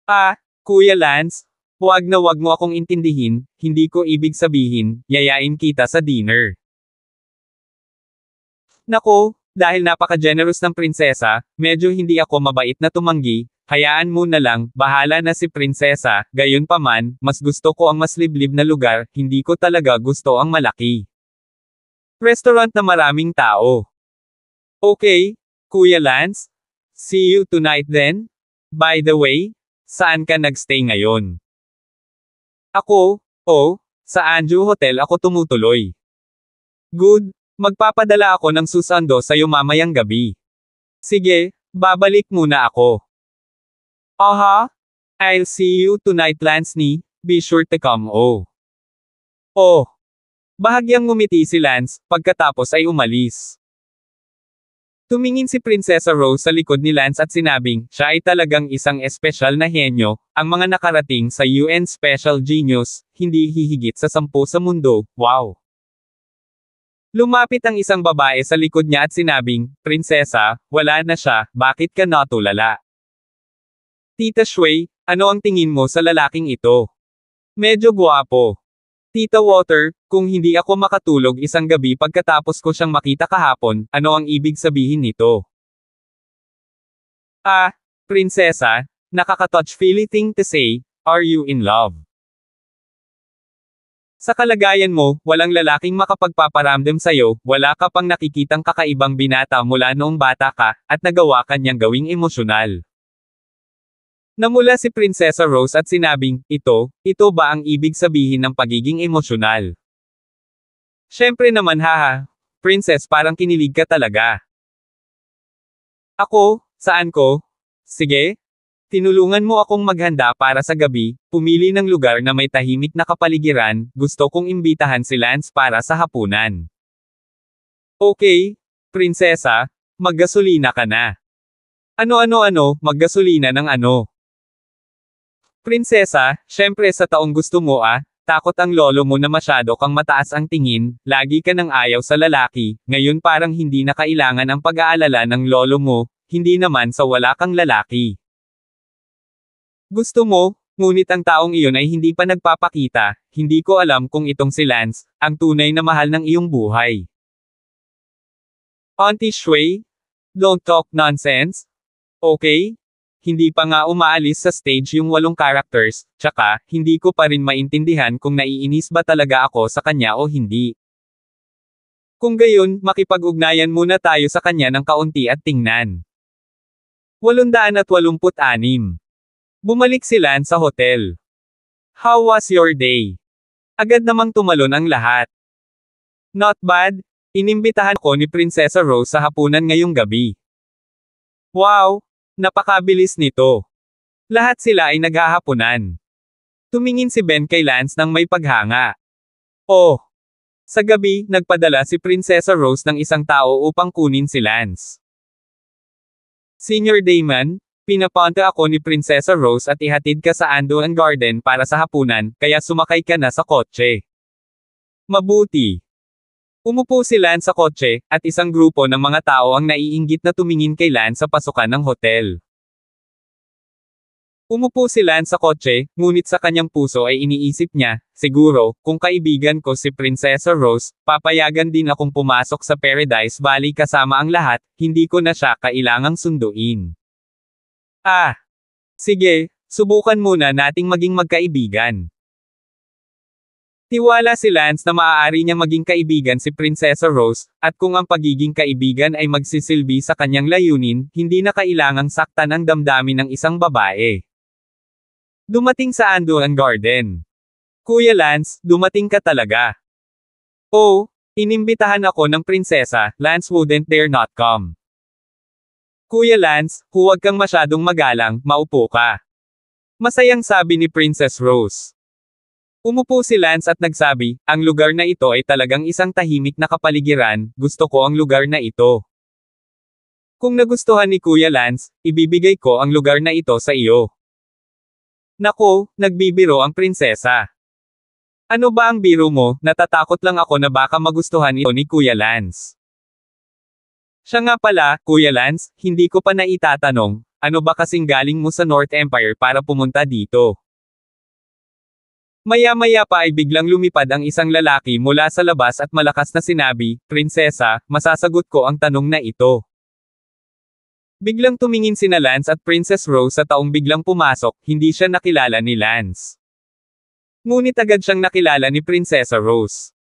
Ah, Kuya Lance, wag mo akong intindihin, hindi ko ibig sabihin, yayain kita sa dinner. Nako, dahil napaka-generous ng prinsesa, medyo hindi ako mabait na tumanggi, hayaan mo na lang, bahala na si prinsesa, gayunpaman, mas gusto ko ang mas liblib na lugar, hindi ko talaga gusto ang malaki. Restaurant na maraming tao. Okay, Kuya Lance, see you tonight then? By the way, saan ka nagstay ngayon? Ako, sa Anju Hotel ako tumutuloy. Good, magpapadala ako ng susando sa'yo mamayang gabi. Sige, babalik muna ako. Aha, I'll see you tonight Lance ni, be sure to come Oh, bahagyang ngumiti si Lance, pagkatapos ay umalis. Tumingin si Prinsesa Rose sa likod ni Lance at sinabing, siya ay talagang isang espesyal na henyo, ang mga nakarating sa UN Special Genius, hindi hihigit sa 10 sa mundo, wow. Lumapit ang isang babae sa likod niya at sinabing, Prinsesa, wala na siya, bakit ka natulala? Tita Shui, ano ang tingin mo sa lalaking ito? Medyo gwapo. Tita Water, kung hindi ako makatulog isang gabi pagkatapos ko siyang makita kahapon, ano ang ibig sabihin nito? Ah, prinsesa, nakaka-touch-feely thing to say, are you in love? Sa kalagayan mo, walang lalaking makapagpaparamdam sa'yo, wala ka pang nakikitang kakaibang binata mula noong bata ka, at nagawa kanyang gawing emosyonal. Namula si Prinsesa Rose at sinabing, ito ba ang ibig sabihin ng pagiging emosyonal? Syempre naman haha, Princess parang kinilig ka talaga. Ako, saan ko? Sige. Tinulungan mo akong maghanda para sa gabi, pumili ng lugar na may tahimik na kapaligiran, gusto kong imbitahan si Lance para sa hapunan. Okay, Prinsesa, maggasolina ka na. Ano, maggasolina ng ano? Prinsesa, syempre sa taong gusto mo takot ang lolo mo na masyado kang mataas ang tingin, lagi ka nang ayaw sa lalaki, ngayon parang hindi na kailangan ang pag-aalala ng lolo mo, hindi naman sa wala kang lalaki. Gusto mo, ngunit ang taong iyon ay hindi pa nagpapakita, hindi ko alam kung itong si Lance, ang tunay na mahal ng iyong buhay. Auntie Shui? Don't talk nonsense. Okay? Hindi pa nga umaalis sa stage yung 8 characters, tsaka, hindi ko pa rin maintindihan kung naiinis ba talaga ako sa kanya o hindi. Kung gayon, makipag-ugnayan muna tayo sa kanya ng kaunti at tingnan. 886. Bumalik si Lance sa hotel. How was your day? Agad namang tumalon ang lahat. Not bad. Inimbitahan ko ni Prinsesa Rose sa hapunan ngayong gabi. Wow! Napakabilis nito. Lahat sila ay naghahapunan. Tumingin si Ben kay Lance nang may paghanga. Oh! Sa gabi, nagpadala si Prinsesa Rose ng isang tao upang kunin si Lance. Senior Damon, pinapunta ako ni Prinsesa Rose at ihatid ka sa Andoan Garden para sa hapunan, kaya sumakay ka na sa kotse. Mabuti. Umupo si Lance sa kotse, at isang grupo ng mga tao ang naiinggit na tumingin kay Lance sa pasukan ng hotel. Umupo si Lance sa kotse, ngunit sa kanyang puso ay iniisip niya, siguro, kung kaibigan ko si Prinsesa Rose, papayagan din akong pumasok sa Paradise Valley kasama ang lahat, hindi ko na siya kailangang sunduin. Sige, subukan muna nating maging magkaibigan. Tiwala si Lance na maaari niyang maging kaibigan si Prinsesa Rose, at kung ang pagiging kaibigan ay magsisilbi sa kanyang layunin, hindi na kailangang saktan ang damdamin ng isang babae. Dumating sa Andoan Garden. Kuya Lance, dumating ka talaga. Oh, inimbitahan ako ng prinsesa, Lance wouldn't dare not come. Kuya Lance, huwag kang masyadong magalang, maupo ka. Masayang sabi ni Princess Rose. Umupo si Lance at nagsabi, ang lugar na ito ay talagang isang tahimik na kapaligiran, gusto ko ang lugar na ito. Kung nagustuhan ni Kuya Lance, ibibigay ko ang lugar na ito sa iyo. Nako, nagbibiro ang prinsesa. Ano ba ang biro mo, natatakot lang ako na baka magustuhan ito ni Kuya Lance. Siya nga pala, Kuya Lance, hindi ko pa naitatanong, ano ba kasing galing mo sa North Empire para pumunta dito? Maya-maya pa ay biglang lumipad ang isang lalaki mula sa labas at malakas na sinabi, Prinsesa, masasagot ko ang tanong na ito. Biglang tumingin sina Lance at Princess Rose sa taong biglang pumasok, hindi siya nakilala ni Lance. Ngunit agad siyang nakilala ni Prinsesa Rose.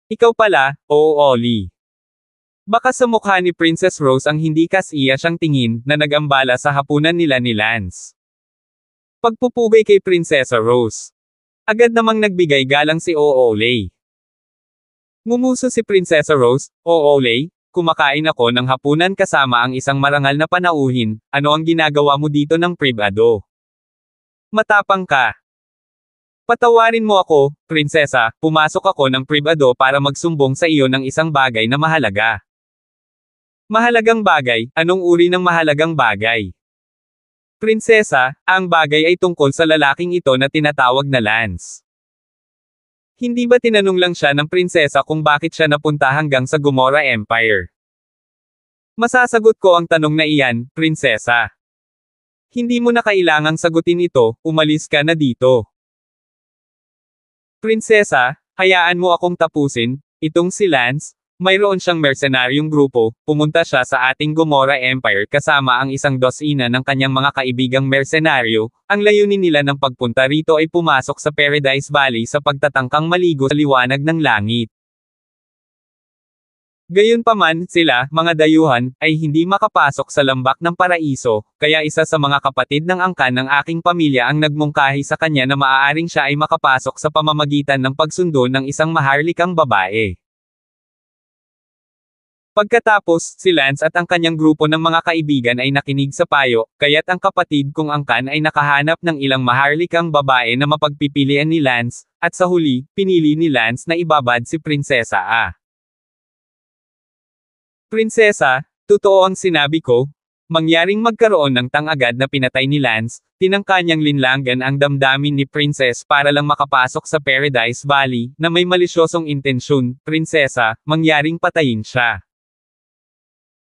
Ikaw pala, oo Ollie. Baka sa mukha ni Princess Rose ang hindi kasiya siyang tingin na nagambala sa hapunan nila ni Lance. Pagpupugay kay Prinsesa Rose. Agad namang nagbigay galang si Ollie. Ngumuso si Prinsesa Rose, Ollie, kumakain ako ng hapunan kasama ang isang marangal na panauhin, ano ang ginagawa mo dito ng pribado? Matapang ka. Patawarin mo ako, prinsesa, pumasok ako ng pribado para magsumbong sa iyo ng isang bagay na mahalaga. Mahalagang bagay, anong uri ng mahalagang bagay? Prinsesa, ang bagay ay tungkol sa lalaking ito na tinatawag na Lance. Hindi ba tinanong lang siya ng prinsesa kung bakit siya napunta hanggang sa Gomorrah Empire? Masasagot ko ang tanong na iyan, prinsesa. Hindi mo na kailangang sagutin ito, umalis ka na dito. Prinsesa, hayaan mo akong tapusin, itong si Lance, mayroon siyang mercenaryong grupo, pumunta siya sa ating Gomorrah Empire kasama ang 12 ng kanyang mga kaibigang mersenaryo, ang layunin nila ng pagpunta rito ay pumasok sa Paradise Valley sa pagtatangkang maligo sa liwanag ng langit. Gayunpaman, sila, mga dayuhan, ay hindi makapasok sa lambak ng paraiso, kaya isa sa mga kapatid ng angkan ng aking pamilya ang nagmungkahi sa kanya na maaaring siya ay makapasok sa pamamagitan ng pagsundo ng isang maharlikang babae. Pagkatapos, si Lance at ang kanyang grupo ng mga kaibigan ay nakinig sa payo, kaya't ang kapatid kong angkan ay nakahanap ng ilang maharlikang babae na mapagpipilian ni Lance, at sa huli, pinili ni Lance na ibabad si Prinsesa A. Prinsesa, totoo ang sinabi ko. Mangyaring magkaroon ng tang-agad na pinatay ni Lance, tinangka niyang linlangan ang damdamin ni Princess para lang makapasok sa Paradise Valley, na may malisyosong intensyon. Prinsesa, mangyaring patayin siya.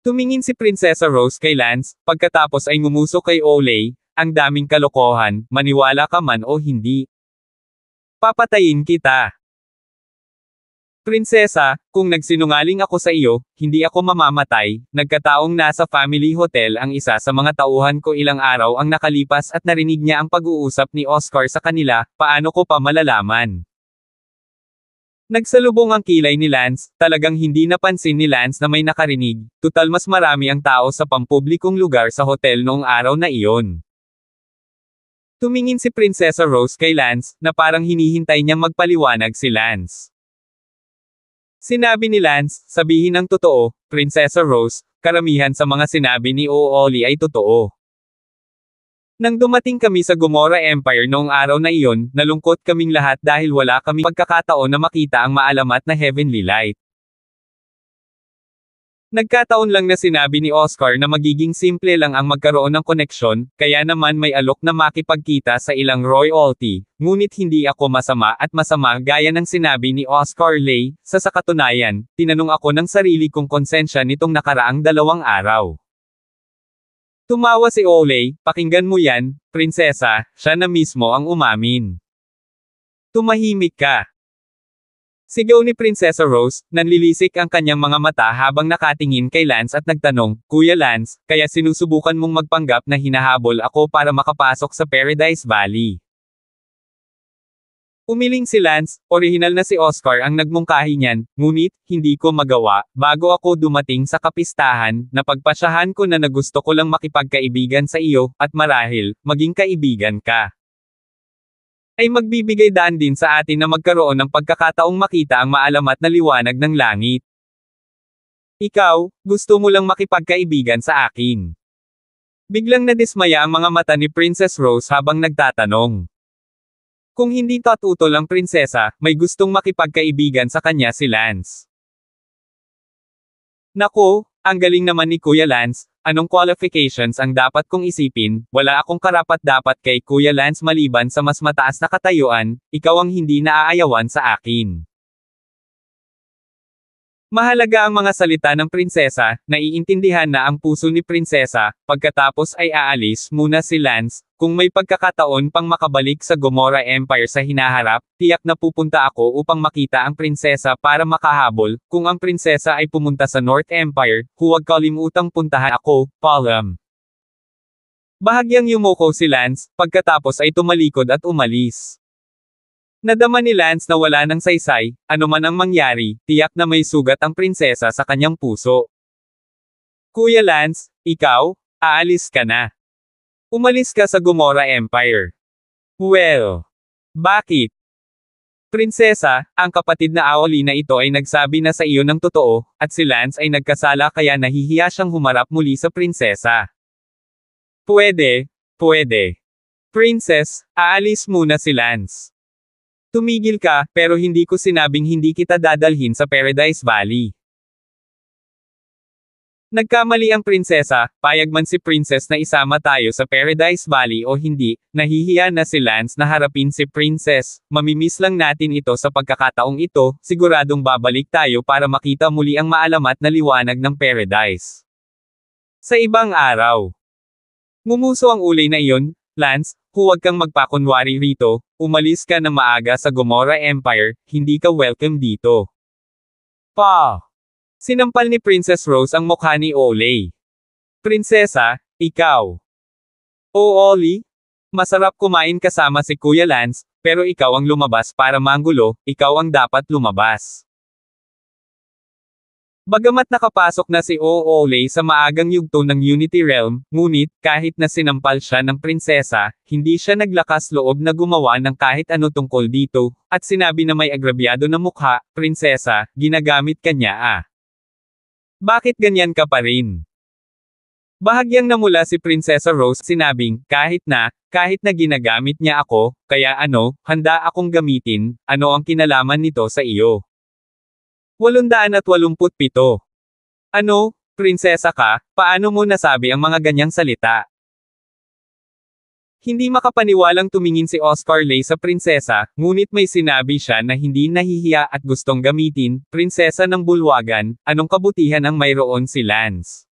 Tumingin si Prinsesa Rose kay Lance, pagkatapos ay ngumuso kay Olay, ang daming kalokohan, maniwala ka man o hindi. Papatayin kita. Prinsesa, kung nagsinungaling ako sa iyo, hindi ako mamamatay. Nagkataong nasa family hotel ang isa sa mga tauhan ko ilang araw ang nakalipas at narinig niya ang pag-uusap ni Oscar sa kanila, paano ko pa malalaman? Nagsalubong ang kilay ni Lance, talagang hindi napansin ni Lance na may nakarinig, tutal mas marami ang tao sa pampublikong lugar sa hotel noong araw na iyon. Tumingin si Prinsesa Rose kay Lance, na parang hinihintay niyang magpaliwanag si Lance. Sinabi ni Lance, sabihin ang totoo, Prinsesa Rose, karamihan sa mga sinabi ni Ooli ay totoo. Nang dumating kami sa Gomorrah Empire noong araw na iyon, nalungkot kaming lahat dahil wala kaming pagkakataon na makita ang maalamat na heavenly light. Nagkataon lang na sinabi ni Oscar na magiging simple lang ang magkaroon ng koneksyon, kaya naman may alok na makipagkita sa ilang royalty, ngunit hindi ako masama gaya ng sinabi ni Oscar Lay, sa katunayan, tinanong ako ng sarili kong konsensya nitong nakaraang 2 araw. Tumawa si Olay, pakinggan mo yan, prinsesa, siya na mismo ang umamin. Tumahimik ka. Sigaw ni Prinsesa Rose, nanlilisik ang kanyang mga mata habang nakatingin kay Lance at nagtanong, Kuya Lance, kaya sinusubukan mong magpanggap na hinahabol ako para makapasok sa Paradise Valley. Umiling si Lance, orihinal na si Oscar ang nagmungkahi niyan, ngunit, hindi ko magawa, bago ako dumating sa kapistahan, napagpasyahan ko na gusto ko lang makipagkaibigan sa iyo, at marahil, maging kaibigan ka. Ay magbibigay daan din sa atin na magkaroon ng pagkakataong makita ang maalamat na liwanag ng langit. Ikaw, gusto mo lang makipagkaibigan sa akin. Biglang nadismaya ang mga mata ni Princess Rose habang nagtatanong. Kung hindi tatutol ang prinsesa, may gustong makipagkaibigan sa kanya si Lance. Nako, ang galing naman ni Kuya Lance, anong qualifications ang dapat kong isipin, wala akong karapat-dapat kay Kuya Lance maliban sa mas mataas na katayuan, ikaw ang hindi naaayawan sa akin. Mahalaga ang mga salita ng prinsesa, naiintindihan na ang puso ni prinsesa, pagkatapos ay aalis muna si Lance, kung may pagkakataon pang makabalik sa Gomorrah Empire sa hinaharap, tiyak na pupunta ako upang makita ang prinsesa para makahabol, kung ang prinsesa ay pumunta sa North Empire, huwag kalimutang puntahan ako, Palam. Bahagyang yumoko si Lance, pagkatapos ay tumalikod at umalis. Nadama ni Lance na wala ng saysay, anuman ang mangyari, tiyak na may sugat ang prinsesa sa kanyang puso. Kuya Lance, ikaw, aalis ka na. Umalis ka sa Gomorrah Empire. Well, bakit? Prinsesa, ang kapatid na Aoli na ito ay nagsabi na sa iyo ng totoo, at si Lance ay nagkasala kaya nahihiya siyang humarap muli sa prinsesa. Pwede. Princess, aalis muna si Lance. Tumigil ka, pero hindi ko sinabing hindi kita dadalhin sa Paradise Valley. Nagkamali ang prinsesa, payag man si Princess na isama tayo sa Paradise Valley o hindi, nahihiya na si Lance na harapin si Princess, mamimiss lang natin ito sa pagkakataong ito, siguradong babalik tayo para makita muli ang maalamat na liwanag ng Paradise. Sa ibang araw. Ngumuso ang ulay na iyon, Lance, huwag kang magpakunwari rito, umalis ka ng maaga sa Gomorrah Empire, hindi ka welcome dito. Pa! Sinampal ni Princess Rose ang mukha ni Olay. Prinsesa, ikaw. O Ollie? Masarap kumain kasama si Kuya Lance, pero ikaw ang lumabas para manggulo, ikaw ang dapat lumabas. Bagamat nakapasok na si Ooley sa maagang yugto ng Unity Realm, ngunit, kahit na sinampal siya ng prinsesa, hindi siya naglakas loob na gumawa ng kahit ano tungkol dito, at sinabi na may agrabyado na mukha, "Prinsesa, ginagamit ka niya ah. Bakit ganyan ka pa rin?" Bahagyang namula si Prinsesa Rose, sinabing, kahit na ginagamit niya ako, kaya handa akong gamitin, ano ang kinalaman nito sa iyo? 887. Ano, prinsesa ka, paano mo nasabi ang mga ganyang salita? Hindi makapaniwalang tumingin si Oscar Lay sa prinsesa, ngunit may sinabi siya na hindi nahihiya at gustong gamitin, prinsesa ng bulwagan, anong kabutihan ang mayroon si Lance?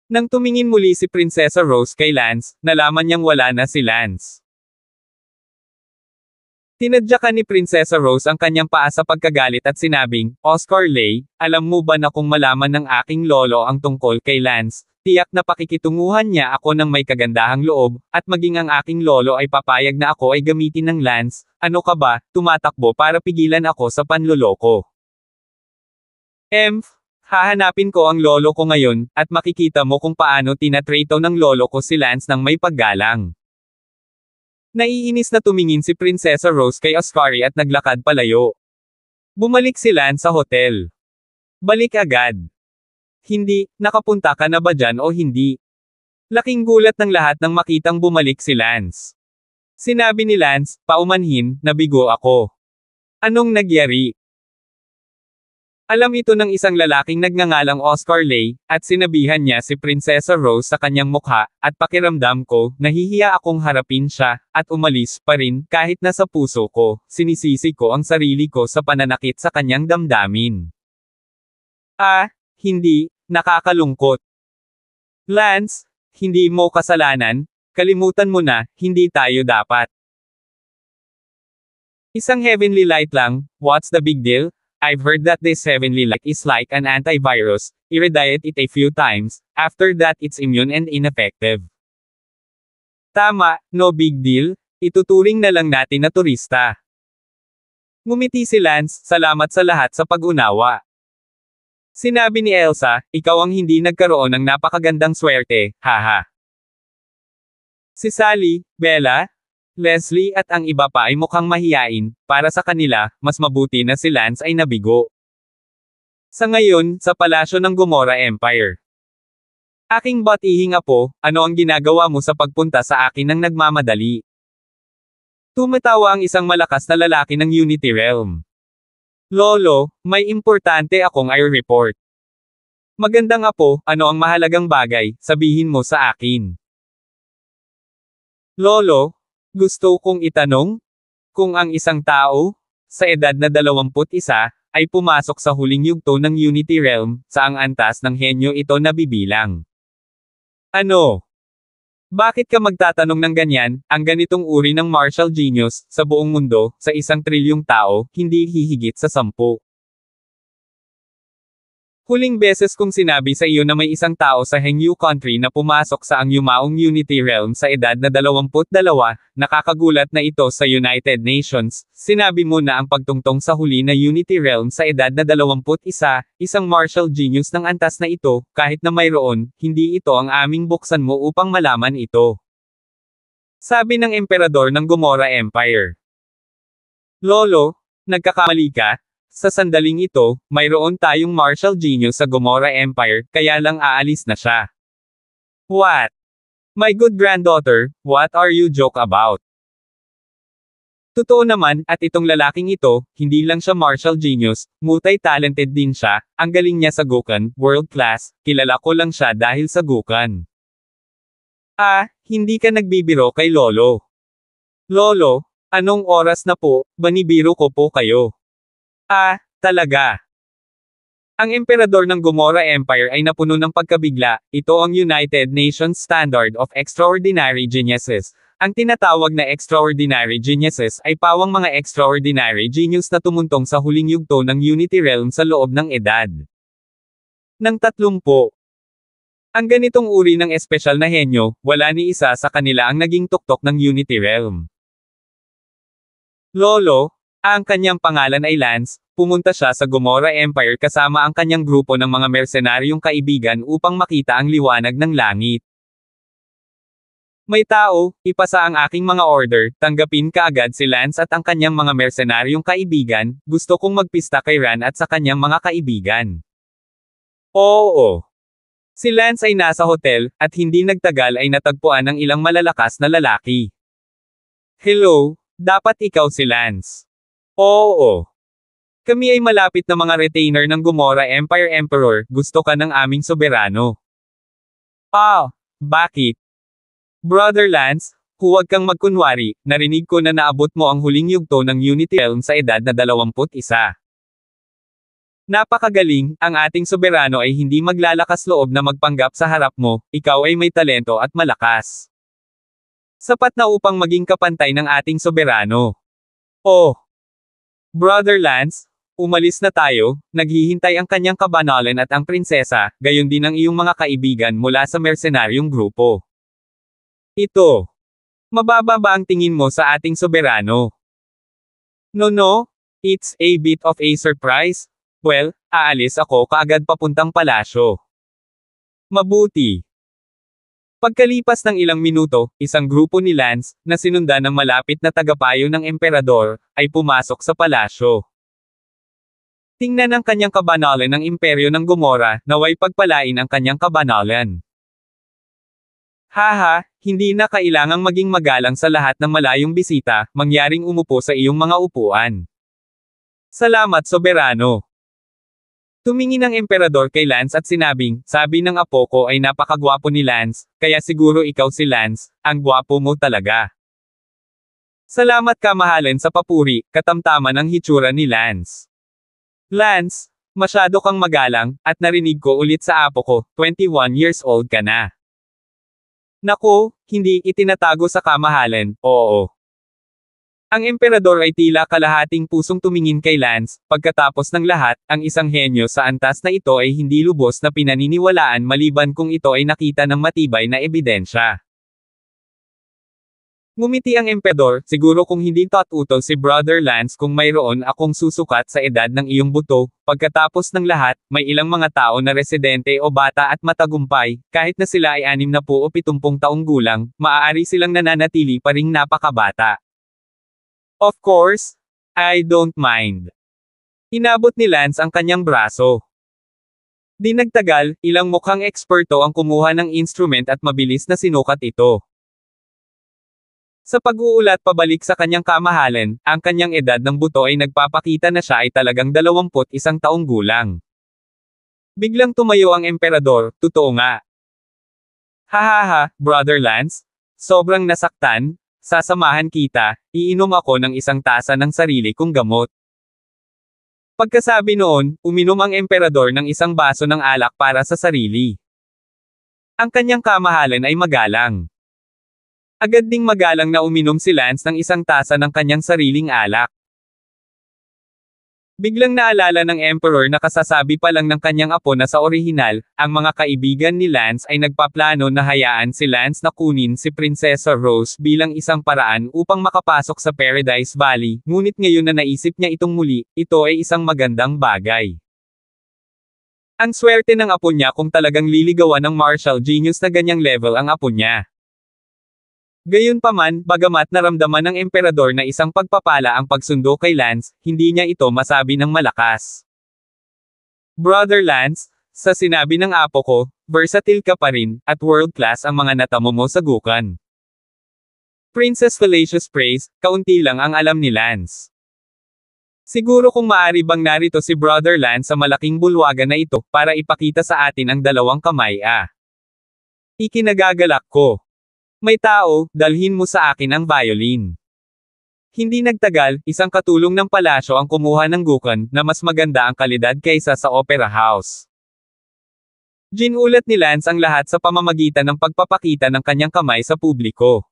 Nang tumingin muli si Prinsesa Rose kay Lance, nalaman niyang wala na si Lance. Tinadyakan ni Prinsesa Rose ang kanyang paa sa pagkagalit at sinabing, Oscar Lay, alam mo ba na kung malaman ng aking lolo ang tungkol kay Lance, tiyak na pakikitunguhan niya ako ng may kagandahang loob, at maging ang aking lolo ay papayag na ako ay gamitin ng Lance, ano ka ba, tumatakbo para pigilan ako sa panloloko. Hahanapin ko ang lolo ko ngayon, at makikita mo kung paano tinatrato ng lolo ko si Lance ng may paggalang. Naiinis na tumingin si Prinsesa Rose kay Oscari at naglakad palayo. Bumalik si Lance sa hotel. Balik agad. Hindi, nakapunta ka na ba dyan o hindi? Laking gulat ng lahat nang makitang bumalik si Lance. Sinabi ni Lance, paumanhin, nabigo ako. Anong nagyari? Alam ito ng isang lalaking nagngangalang Oscar Lay, at sinabihan niya si Prinsesa Rose sa kanyang mukha, at pakiramdam ko, nahihiya akong harapin siya, at umalis pa rin, kahit nasa puso ko, sinisisi ko ang sarili ko sa pananakit sa kanyang damdamin. Hindi, nakakalungkot. Lance, hindi mo kasalanan, kalimutan mo na, hindi tayo dapat. Isang heavenly light lang, what's the big deal? I've heard that this heavenly light is like an antivirus, irradiate it a few times, after that it's immune and ineffective. Tama, no big deal, ituturing na lang natin na turista. Ngumiti si Lance, salamat sa lahat sa pag-unawa. Sinabi ni Elsa, ikaw ang hindi nagkaroon ng napakagandang swerte, haha. Si Sally, Bella, Leslie at ang iba pa ay mukhang mahiyain, para sa kanila, mas mabuti na si Lance ay nabigo. Sa ngayon, sa palasyo ng Gomora Empire. Aking batihing apo, ano ang ginagawa mo sa pagpunta sa akin ng nagmamadali? Tumatawa ang isang malakas na lalaki ng Unity Realm. Lolo, may importante akong i-report. Magandang apo, ano ang mahalagang bagay, sabihin mo sa akin. Lolo, gusto kong itanong, kung ang isang tao, sa edad na 21, ay pumasok sa huling yugto ng Unity Realm, saang antas ng henyo ito nabibilang? Ano? Bakit ka magtatanong ng ganyan, ang ganitong uri ng martial genius, sa buong mundo, sa 1,000,000,000 tao, hindi hihigit sa 10. Huling beses kong sinabi sa iyo na may isang tao sa Hengyu Country na pumasok sa ang yumaong Unity Realm sa edad na 22, nakakagulat na ito sa United Nations, sinabi mo na ang pagtungtong sa huli na Unity Realm sa edad na 21, isang martial genius ng antas na ito, kahit na mayroon, hindi ito ang aming buksan mo upang malaman ito. Sabi ng Emperador ng Gomora Empire. Lolo, nagkakamali ka? Sa sandaling ito, mayroon tayong martial genius sa Gomora Empire, kaya lang aalis na siya. What? My good granddaughter, what are you joke about? Totoo naman, at itong lalaking ito, hindi lang siya martial genius, multi-talented din siya, ang galing niya sa Gukkan, world class, kilala ko lang siya dahil sa Gukkan. Hindi ka nagbibiro kay Lolo. Lolo, anong oras na po, banibiro ko po kayo? Talaga. Ang emperador ng Gomora Empire ay napuno ng pagkabigla, ito ang United Nations Standard of Extraordinary Geniuses. Ang tinatawag na Extraordinary Geniuses ay pawang mga extraordinary genius na tumuntong sa huling yugto ng Unity Realm sa loob ng edad ng 30. Ang ganitong uri ng espesyal na henyo, wala ni isa sa kanila ang naging tuktok ng Unity Realm. Lolo, ang kanyang pangalan ay Lance, pumunta siya sa Gomorrah Empire kasama ang kanyang grupo ng mga mersenaryong kaibigan upang makita ang liwanag ng langit. May tao, ipasa ang aking mga order, tanggapin kaagad si Lance at ang kanyang mga mersenaryong kaibigan, gusto kong magpista kay Ran at sa kanyang mga kaibigan. Oo. Si Lance ay nasa hotel, at hindi nagtagal ay natagpuan ng ilang malalakas na lalaki. Hello, dapat ikaw si Lance. Oo. Kami ay malapit na mga retainer ng Gomorrah Empire Emperor, gusto ka ng aming soberano. Bakit? Brother Lance, huwag kang magkunwari, narinig ko na naabot mo ang huling yugto ng Unity Realm sa edad na 21. Napakagaling, ang ating soberano ay hindi maglalakas loob na magpanggap sa harap mo, ikaw ay may talento at malakas. Sapat na upang maging kapantay ng ating soberano. Oh! Brother Lance, umalis na tayo, naghihintay ang kanyang kabanalan at ang prinsesa, gayon din ang iyong mga kaibigan mula sa mersenaryong grupo. Ito. Mababa ba ang tingin mo sa ating soberano? No, it's a bit of a surprise. Well, aalis ako kaagad papuntang palasyo. Mabuti. Pagkalipas ng ilang minuto, isang grupo ni Lance, na sinundan ng malapit na tagapayo ng emperador, ay pumasok sa palasyo. Tingnan ang kanyang kabanalan ng imperyo ng Gomorrah, naway pagpalain ang kanyang kabanalan. Haha, hindi na kailangang maging magalang sa lahat ng malayong bisita, mangyaring umupo sa iyong mga upuan. Salamat soberano. Tumingin ang emperador kay Lance at sinabing, sabi ng apo ko ay napakagwapo ni Lance, kaya siguro ikaw si Lance, ang gwapo mo talaga. Salamat kamahalin sa papuri, katamtaman ng hitsura ni Lance. Lance, masyado kang magalang, at narinig ko ulit sa apo ko, 21 years old ka na. Naku, hindi itinatago sa kamahalan, oo. Ang emperador ay tila kalahating pusong tumingin kay Lance, pagkatapos ng lahat, ang isang henyo sa antas na ito ay hindi lubos na pinaniniwalaan maliban kung ito ay nakita ng matibay na ebidensya. Ngumiti ang emperador, siguro kung hindi utol si Brother Lance kung mayroon akong susukat sa edad ng iyong buto, pagkatapos ng lahat, may ilang mga tao na residente o bata at matagumpay, kahit na sila ay 60 o 70 taong gulang, maaari silang nananatili pa ring napakabata. Of course, I don't mind. Inabot ni Lance ang kanyang braso. Di nagtagal, ilang mukhang eksperto ang kumuha ng instrument at mabilis na sinukat ito. Sa pag-uulat pabalik sa kanyang kamahalan, ang kanyang edad ng buto ay nagpapakita na siya ay talagang 21 taong gulang. Biglang tumayo ang emperador, totoo nga. Hahaha, Brother Lance, sobrang nasaktan, sasamahan kita, iinom ako ng isang tasa ng sarili kong gamot. Pagkasabi noon, uminom ang emperador ng isang baso ng alak para sa sarili. Ang kanyang kamahalan ay magalang. Agad ding magalang na uminom si Lance ng isang tasa ng kanyang sariling alak. Biglang naalala ng Emperor na kasasabi pa lang ng kanyang apo na sa orihinal, ang mga kaibigan ni Lance ay nagpaplano na hayaan si Lance na kunin si Prinsesa Rose bilang isang paraan upang makapasok sa Paradise Valley, ngunit ngayon na naisip niya itong muli, ito ay isang magandang bagay. Ang swerte ng apo niya kung talagang liligawan ng martial genius na ganyang level ang apo niya. Gayunpaman, bagamat naramdaman ng emperador na isang pagpapala ang pagsundo kay Lance, hindi niya ito masabi ng malakas. Brother Lance, sa sinabi ng apo ko, versatile ka pa rin, at world-class ang mga natamo mo sa gukan. Princess Fallacious praise, kaunti lang ang alam ni Lance. Siguro kung maaari bang narito si Brother Lance sa malaking bulwagan na ito, para ipakita sa atin ang dalawang kamay Ikinagagalak ko. May tao, dalhin mo sa akin ang violin. Hindi nagtagal, isang katulong ng palasyo ang kumuha ng gukan, na mas maganda ang kalidad kaysa sa opera house. Ginulat ni Lance ang lahat sa pamamagitan ng pagpapakita ng kanyang kamay sa publiko.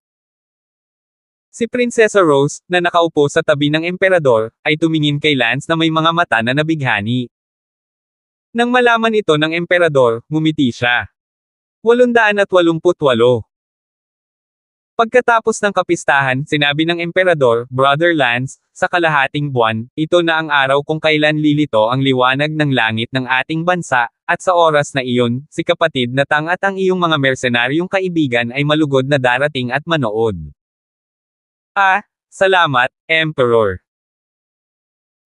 Si Prinsesa Rose, na nakaupo sa tabi ng emperador, ay tumingin kay Lance na may mga mata na nabighani. Nang malaman ito ng emperador, ngumiti siya. 888. Pagkatapos ng kapistahan, sinabi ng emperador, Brother Lance, sa kalahating buwan, ito na ang araw kung kailan lilito ang liwanag ng langit ng ating bansa, at sa oras na iyon, si kapatid na Tang at ang iyong mga mersenaryong kaibigan ay malugod na darating at manood. Ah, salamat, Emperor.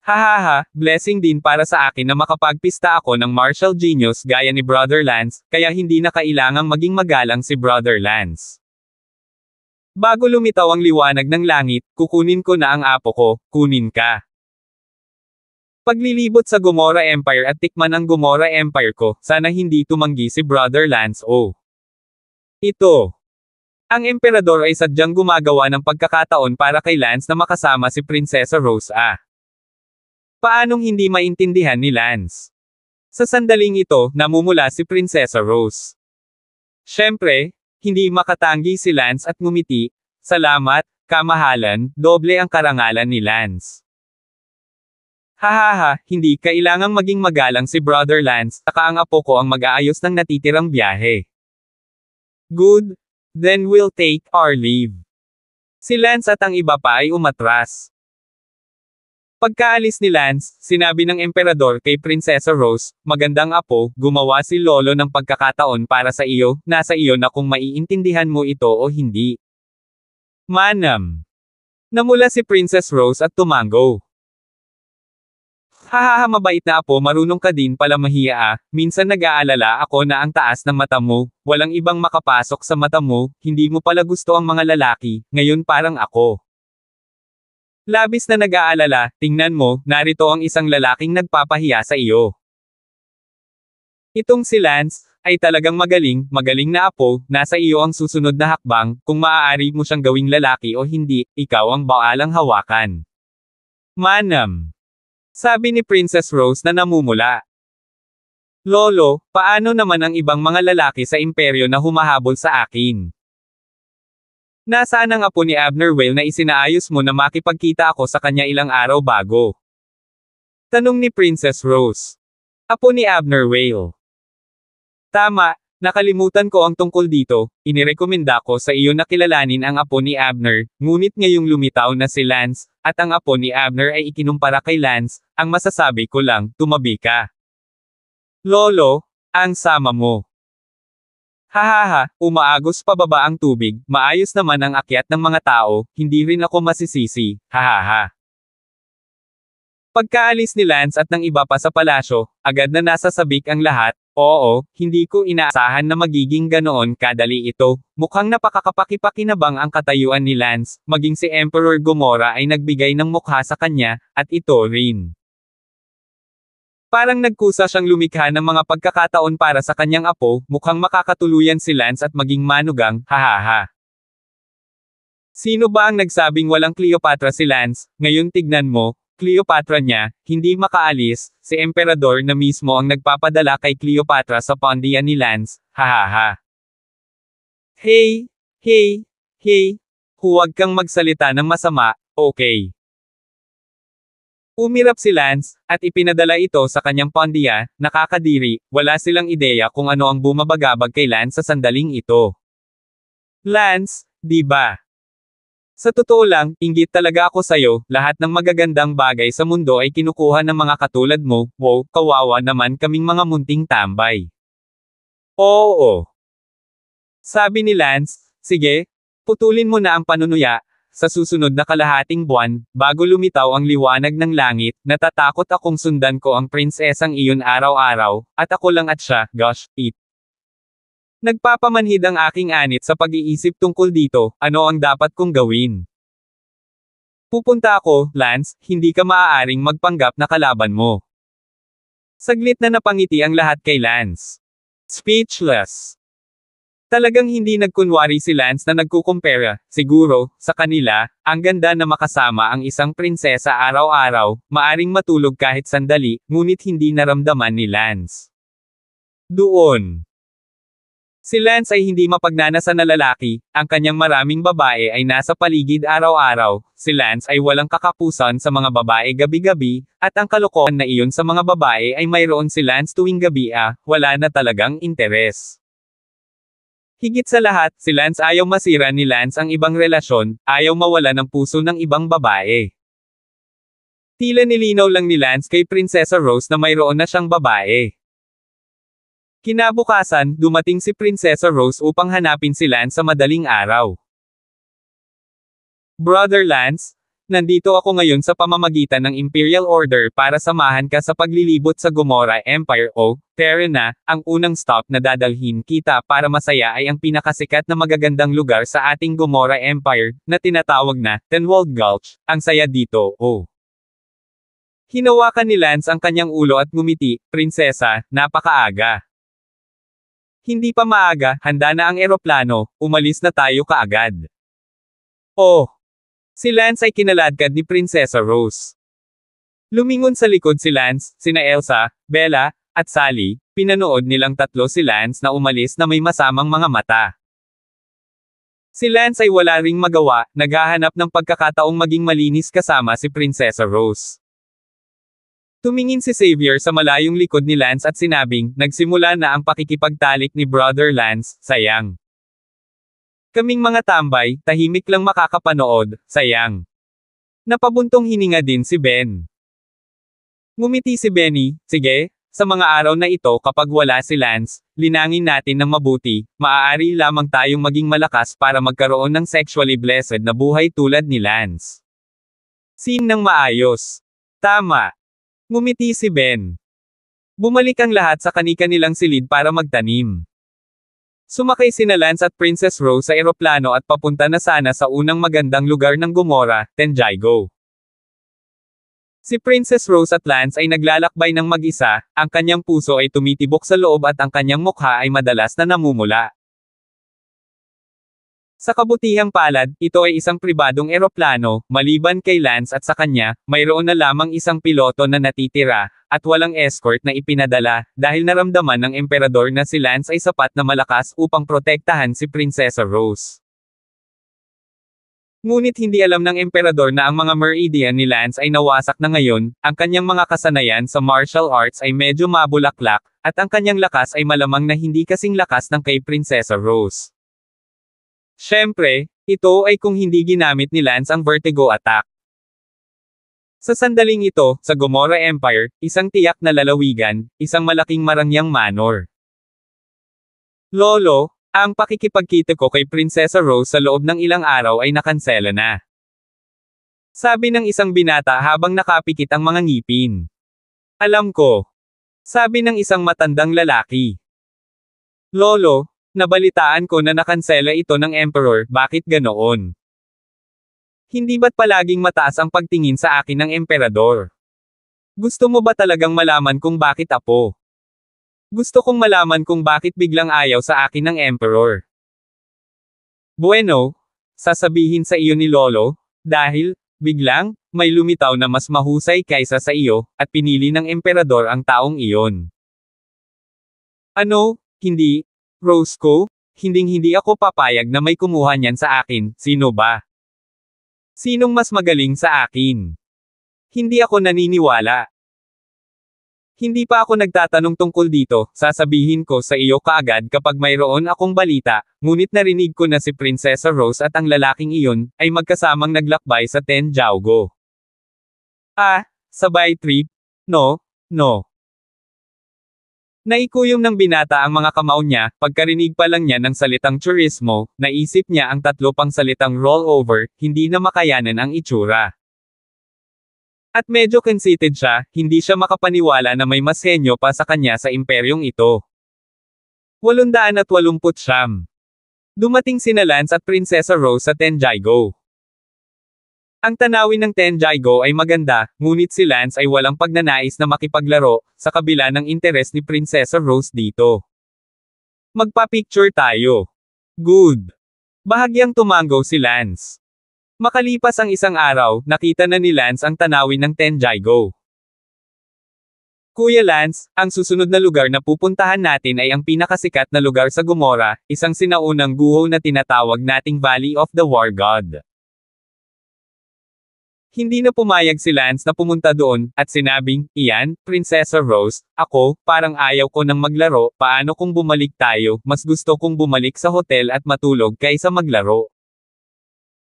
Hahaha, blessing din para sa akin na makapagpista ako ng martial genius gaya ni Brother Lance, kaya hindi na kailangang maging magalang si Brother Lance. Bago lumitaw ang liwanag ng langit, kukunin ko na ang apo ko, kunin ka. Paglilibot sa Gomorrah Empire at tikman ang Gomorrah Empire ko, sana hindi tumanggi si Brother Lance o. Ito. Ang emperador ay sadyang gumagawa ng pagkakataon para kay Lance na makasama si Prinsesa Rose ah. Paanong hindi maintindihan ni Lance? Sa sandaling ito, namumula si Prinsesa Rose. Siyempre, hindi makatanggi si Lance at ngumiti. Salamat, kamahalan, doble ang karangalan ni Lance. Hahaha, hindi kailangang maging magalang si Brother Lance, saka ang apo ko ang mag-aayos ng natitirang biyahe. Good, then we'll take our leave. Si Lance at ang iba pa ay umatras. Pagkaalis ni Lance, sinabi ng emperador kay Prinsesa Rose, magandang apo, gumawa si Lolo ng pagkakataon para sa iyo, nasa iyo na kung maiintindihan mo ito o hindi. Manam. Namula si Princess Rose at tumango. Hahaha, mabait na apo, marunong ka din pala mahiya ah, minsan nag-aalala ako na ang taas ng mata mo, walang ibang makapasok sa mata mo, hindi mo pala gusto ang mga lalaki, ngayon parang ako. Labis na nag-aalala, tingnan mo, narito ang isang lalaking nagpapahiya sa iyo. Itong si Lance, ay talagang magaling, magaling na apo, nasa iyo ang susunod na hakbang, kung maaari mo siyang gawing lalaki o hindi, ikaw ang baalang hawakan. Manam. Sabi ni Princess Rose na namumula. Lolo, paano naman ang ibang mga lalaki sa imperyo na humahabol sa akin? Nasaan ang apo ni Abner Whale na isinaayos mo na makipagkita ako sa kanya ilang araw bago? Tanong ni Princess Rose. Apo ni Abner Whale. Tama, nakalimutan ko ang tungkol dito, inirekomenda ko sa iyo na kilalanin ang apo ni Abner, ngunit ngayong lumitaw na si Lance, at ang apo ni Abner ay ikinumpara kay Lance, ang masasabi ko lang, tumabi ka. Lolo, ang sama mo. Hahaha, umaagos pababa ang tubig, maayos naman ang akyat ng mga tao, hindi rin ako masisisi, hahaha. Pagkaalis ni Lance at ng iba pa sa palasyo, agad na nasasabik ang lahat, oo, hindi ko inaasahan na magiging ganoon kadali ito, mukhang napakakapakipakinabang ang katayuan ni Lance, maging si Emperor Gomorrah ay nagbigay ng mukha sa kanya, at ito rin. Parang nagkusa siyang lumikha ng mga pagkakataon para sa kanyang apo, mukhang makakatuluyan si Lance at maging manugang, hahaha. Sino ba ang nagsabing walang Cleopatra si Lance? Ngayon tignan mo, Cleopatra niya, hindi makaalis, si emperador na mismo ang nagpapadala kay Cleopatra sa pondiya ni Lance, hahaha. Hey, hey, hey, huwag kang magsalita ng masama, okay. Umirap si Lance, at ipinadala ito sa kanyang pondiya, nakakadiri, wala silang ideya kung ano ang bumabagabag kay Lance sa sandaling ito. Lance, di ba? Sa totoo lang, inggit talaga ako sa'yo, lahat ng magagandang bagay sa mundo ay kinukuha ng mga katulad mo, wow, kawawa naman kaming mga munting tambay. Oo. Sabi ni Lance, sige, putulin mo na ang panunuya. Sa susunod na kalahating buwan, bago lumitaw ang liwanag ng langit, natatakot akong sundan ko ang prinsesang iyon araw-araw, at ako lang at siya, gosh, it. Nagpapamanhid ang aking anit sa pag-iisip tungkol dito, ano ang dapat kong gawin. Pupunta ako, Lance, hindi ka maaaring magpanggap na kalaban mo. Saglit na napangiti ang lahat kay Lance. Speechless. Talagang hindi nagkunwari si Lance na nagkukumpara, siguro, sa kanila, ang ganda na makasama ang isang prinsesa araw-araw, maaring matulog kahit sandali, ngunit hindi naramdaman ni Lance. Doon. Si Lance ay hindi mapagnanasa na lalaki, ang kanyang maraming babae ay nasa paligid araw-araw, si Lance ay walang kakapusan sa mga babae gabi-gabi, at ang kalokohan na iyon sa mga babae ay mayroon si Lance tuwing gabi wala na talagang interes. Higit sa lahat, si Lance ayaw masira ni Lance ang ibang relasyon, ayaw mawala ng puso ng ibang babae. Tila nilinaw lang ni Lance kay Prinsesa Rose na mayroon na siyang babae. Kinabukasan, dumating si Prinsesa Rose upang hanapin si Lance sa madaling araw. Brother Lance, nandito ako ngayon sa pamamagitan ng Imperial Order para samahan ka sa paglilibot sa Gomorrah Empire o, Terra, ang unang stop na dadalhin kita para masaya ay ang pinakasikat na magagandang lugar sa ating Gomorrah Empire, na tinatawag na, Tenwald Gulch, ang saya dito, o. Hinawakan ni Lance ang kanyang ulo at ngumiti, Prinsesa, napakaaga. Hindi pa maaga, handa na ang eroplano, umalis na tayo kaagad. Oh! Si Lance ay kinaladkad ni Prinsesa Rose. Lumingon sa likod si Lance, sina Elsa, Bella, at Sally, pinanood nilang tatlo si Lance na umalis na may masamang mga mata. Si Lance ay wala ring magawa, naghahanap ng pagkakataong maging malinis kasama si Prinsesa Rose. Tumingin si Xavier sa malayong likod ni Lance at sinabing, nagsimula na ang pakikipagtalik ni Brother Lance, sayang. Kaming mga tambay, tahimik lang makakapanood, sayang. Napabuntong hininga din si Ben. Ngumiti si Benny, sige, sa mga araw na ito kapag wala si Lance, linangin natin ng mabuti, maaari lamang tayong maging malakas para magkaroon ng sexually blessed na buhay tulad ni Lance. Scene ng maayos. Tama. Ngumiti si Ben. Bumalik ang lahat sa kani-kanilang silid para magtanim. Sumakay sina Lance at Princess Rose sa eroplano at papunta na sana sa unang magandang lugar ng Gomorrah, Tenjaigo. Si Princess Rose at Lance ay naglalakbay ng mag-isa, ang kanyang puso ay tumitibok sa loob at ang kanyang mukha ay madalas na namumula. Sa kabutihang palad, ito ay isang pribadong eroplano, maliban kay Lance at sa kanya, mayroon na lamang isang piloto na natitira, at walang escort na ipinadala, dahil naramdaman ng emperador na si Lance ay sapat na malakas upang protektahan si Prinsesa Rose. Ngunit hindi alam ng emperador na ang mga meridian ni Lance ay nawasak na ngayon, ang kanyang mga kasanayan sa martial arts ay medyo mabulaklak, at ang kanyang lakas ay malamang na hindi kasing lakas ng kay Prinsesa Rose. Siyempre, ito ay kung hindi ginamit ni Lance ang vertigo attack. Sa sandaling ito, sa Gomorrah Empire, isang tiyak na lalawigan, isang malaking marangyang manor. Lolo, ang pakikipagkita ko kay Prinsesa Rose sa loob ng ilang araw ay nakansela na. Sabi ng isang binata habang nakapikit ang mga ngipin. Alam ko. Sabi ng isang matandang lalaki. Lolo, nabalitaan ko na nakansela ito ng Emperor, bakit ganoon? Hindi ba't palaging mataas ang pagtingin sa akin ng Emperador? Gusto mo ba talagang malaman kung bakit apo? Gusto kong malaman kung bakit biglang ayaw sa akin ng Emperor. Bueno, sasabihin sa iyo ni Lolo, dahil, biglang, may lumitaw na mas mahusay kaysa sa iyo, at pinili ng Emperador ang taong iyon. Ano, hindi? Rose ko, hinding-hindi ako papayag na may kumuha niyan sa akin, sino ba? Sinong mas magaling sa akin? Hindi ako naniniwala. Hindi pa ako nagtatanong tungkol dito, sasabihin ko sa iyo kaagad kapag mayroon akong balita, ngunit narinig ko na si Prinsesa Rose at ang lalaking iyon, ay magkasamang naglakbay sa Tenjaugo. Ah, sabay trip? No. Naikuyom ng binata ang mga kamao niya, pagkarinig pa lang niya ng salitang turismo, naisip niya ang tatlo pang salitang rollover, hindi na makayanan ang itsura. At medyo conceited siya, hindi siya makapaniwala na may mas henyo pa sa kanya sa imperyong ito. 889. Dumating sina Lance at Prinsesa Rose sa Tenjaigo. Ang tanawin ng Tenjaigo ay maganda, ngunit si Lance ay walang pagnanais na makipaglaro, sa kabila ng interes ni Prinsesa Rose dito. Magpa-picture tayo. Good. Bahagyang tumango si Lance. Makalipas ang isang araw, nakita na ni Lance ang tanawin ng Tenjaigo. Kuya Lance, ang susunod na lugar na pupuntahan natin ay ang pinakasikat na lugar sa Gomorrah, isang sinaunang guho na tinatawag nating Valley of the War God. Hindi na pumayag si Lance na pumunta doon, at sinabing, "Iyan, Prinsesa Rose, ako, parang ayaw ko nang maglaro, paano kung bumalik tayo, mas gusto kong bumalik sa hotel at matulog kaysa maglaro."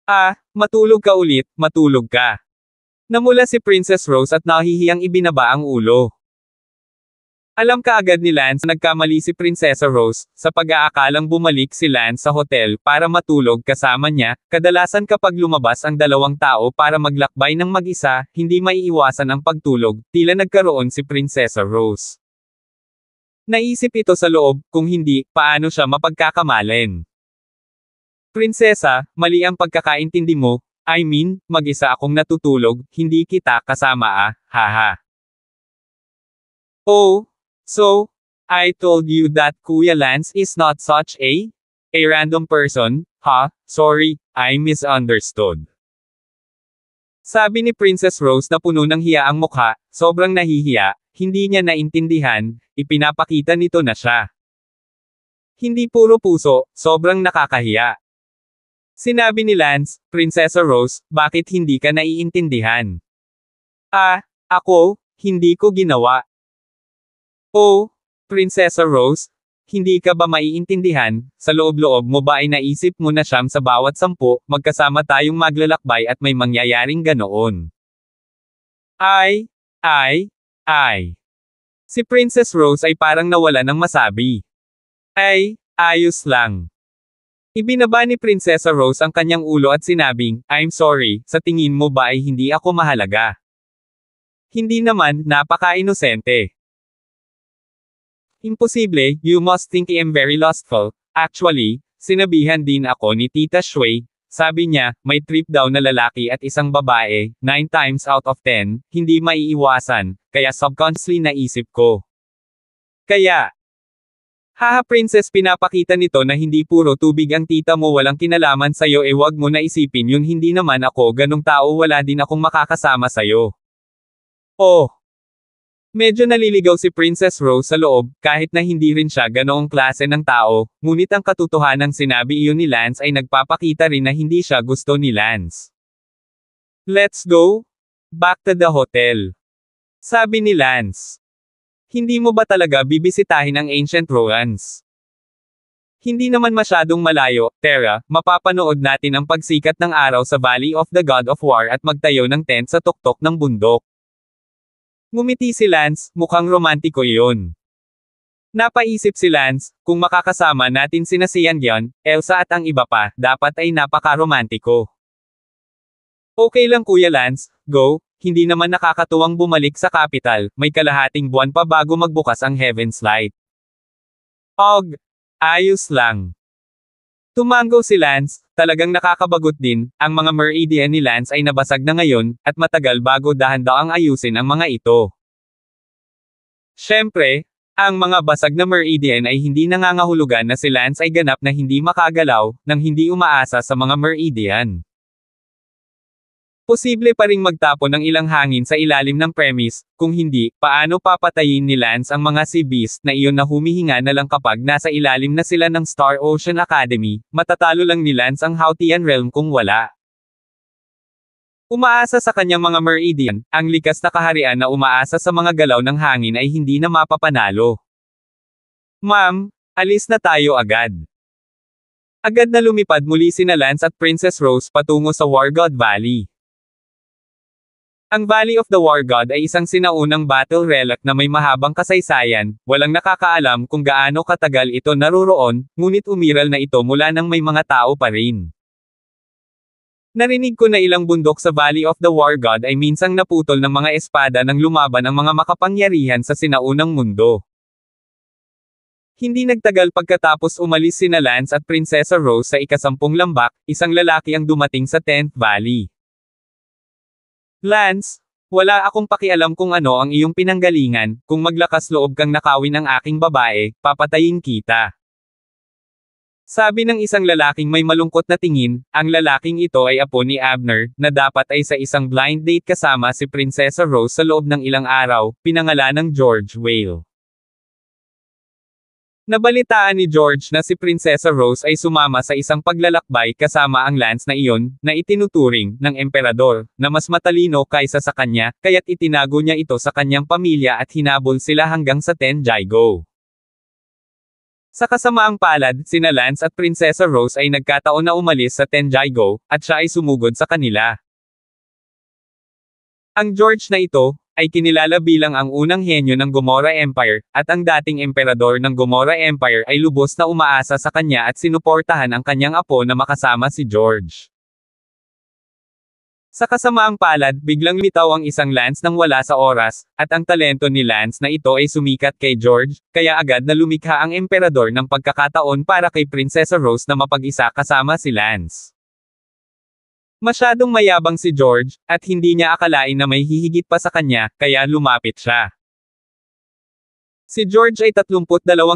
"Ah, matulog ka ulit, matulog ka." Namula si Princess Rose at nahihiyang ibinaba ang ulo. Alam kaagad ni Lance na nagkamali si Prinsesa Rose, sa pag-aakalang bumalik si Lance sa hotel para matulog kasama niya. Kadalasan kapag lumabas ang dalawang tao para maglakbay ng mag-isa, hindi maiiwasan ang pagtulog, tila nagkaroon si Prinsesa Rose. Naisip ito sa loob, kung hindi, paano siya mapagkakamalan. "Prinsesa, mali ang pagkakaintindi mo, I mean, mag-isa akong natutulog, hindi kita kasama haha." "Oh, so, I told you that Kuya Lance is not such a random person, huh? Sorry, I misunderstood." Sabi ni Princess Rose na puno ng hiya ang mukha, sobrang nahihiya, hindi niya naintindihan, ipinapakita nito na siya. Hindi puro puso, sobrang nakakahiya. Sinabi ni Lance, "Prinsesa Rose, bakit hindi ka naiintindihan?" "Ah, ako, hindi ko ginawa." "Oh, Prinsesa Rose, hindi ka ba maiintindihan, sa loob-loob mo ba ay naisip mo na siyam sa bawat 10, magkasama tayong maglalakbay at may mangyayaring ganoon?" Ay. Si Princess Rose ay parang nawala ng masabi. "Ay, ayos lang." Ibinaba ni Prinsesa Rose ang kanyang ulo at sinabing, "I'm sorry, sa tingin mo ba ay hindi ako mahalaga?" "Hindi naman, napaka-inosente." "Imposible, you must think I am very lustful. Actually, sinabihan din ako ni Tita Shui, sabi niya, may trip daw na lalaki at isang babae, 9 times out of 10, hindi maiiwasan, kaya subconsciously naisip ko. Kaya, haha princess, pinapakita nito na hindi puro tubig ang tita mo, walang kinalaman sa'yo, wag mo na isipin yun, hindi naman ako ganong tao, wala din akong makakasama sa'yo." Oh! Medyo naliligaw si Princess Rose sa loob, kahit na hindi rin siya ganoong klase ng tao, ngunit ang katotohanang sinabi iyon ni Lance ay nagpapakita rin na hindi siya gusto ni Lance. "Let's go back to the hotel," sabi ni Lance. "Hindi mo ba talaga bibisitahin ang ancient ruins? Hindi naman masyadong malayo, Terra, mapapanood natin ang pagsikat ng araw sa Valley of the God of War at magtayo ng tent sa tuktok ng bundok." Ngumiti si Lance, mukhang romantiko iyon. Napaisip si Lance, kung makakasama natin sina Xiangyan, Elsa at ang iba pa, dapat ay napaka-romantiko. "Okay lang Kuya Lance, go, hindi naman nakakatuwang bumalik sa capital, may kalahating buwan pa bago magbukas ang Heaven's Light." "Og, ayos lang." Tumango si Lance, talagang nakakabagot din, ang mga meridian ni Lance ay nabasag na ngayon, at matagal bago dahan-daang ayusin ang mga ito. Siyempre, ang mga basag na meridian ay hindi nangangahulugan na si Lance ay ganap na hindi makagalaw, nang hindi umaasa sa mga meridian. Posible pa ring magtapon ng ilang hangin sa ilalim ng premise, kung hindi, paano papatayin ni Lance ang mga sea beast na iyon na humihinga na lang kapag nasa ilalim na sila ng Star Ocean Academy, matatalo lang ni Lance ang Hautian Realm kung wala. Umaasa sa kanyang mga meridian, ang likas na kaharian na umaasa sa mga galaw ng hangin ay hindi na mapapanalo. "Ma'am, alis na tayo agad." Agad na lumipad muli sina Lance at Princess Rose patungo sa War God Valley. Ang Valley of the War God ay isang sinaunang battle relic na may mahabang kasaysayan, walang nakakaalam kung gaano katagal ito naroroon, ngunit umiral na ito mula nang may mga tao pa rin. Narinig ko na ilang bundok sa Valley of the War God ay minsang naputol ng mga espada nang lumaban ang mga makapangyarihan sa sinaunang mundo. Hindi nagtagal pagkatapos umalis sina Lance at Prinsesa Rose sa ika-10 lambak, isang lalaki ang dumating sa 10th Valley. "Lance, wala akong pakialam kung ano ang iyong pinanggalingan, kung maglakas loob kang nakawin ang aking babae, papatayin kita." Sabi ng isang lalaking may malungkot na tingin, ang lalaking ito ay apo ni Abner, na dapat ay sa isang blind date kasama si Prinsesa Rose sa loob ng ilang araw, pinangalan ng George Whale. Nabalitaan ni George na si Prinsesa Rose ay sumama sa isang paglalakbay kasama ang Lance na iyon, na itinuturing ng emperador, na mas matalino kaysa sa kanya, kaya't itinago niya ito sa kanyang pamilya at hinabol sila hanggang sa Tenjaigo. Sa kasamaang palad, sina Lance at Prinsesa Rose ay nagkataon na umalis sa Tenjaigo, at siya ay sumugod sa kanila. Ang George na ito, ay kinilala bilang ang unang henyo ng Gomora Empire, at ang dating emperador ng Gomora Empire ay lubos na umaasa sa kanya at sinuportahan ang kanyang apo na makasama si George. Sa kasamaang palad, biglang litaw ang isang Lance nang wala sa oras, at ang talento ni Lance na ito ay sumikat kay George, kaya agad na lumikha ang emperador ng pagkakataon para kay Prinsesa Rose na mapag-isa kasama si Lance. Masyadong mayabang si George, at hindi niya akalain na may hihigit pa sa kanya, kaya lumapit siya. Si George ay 32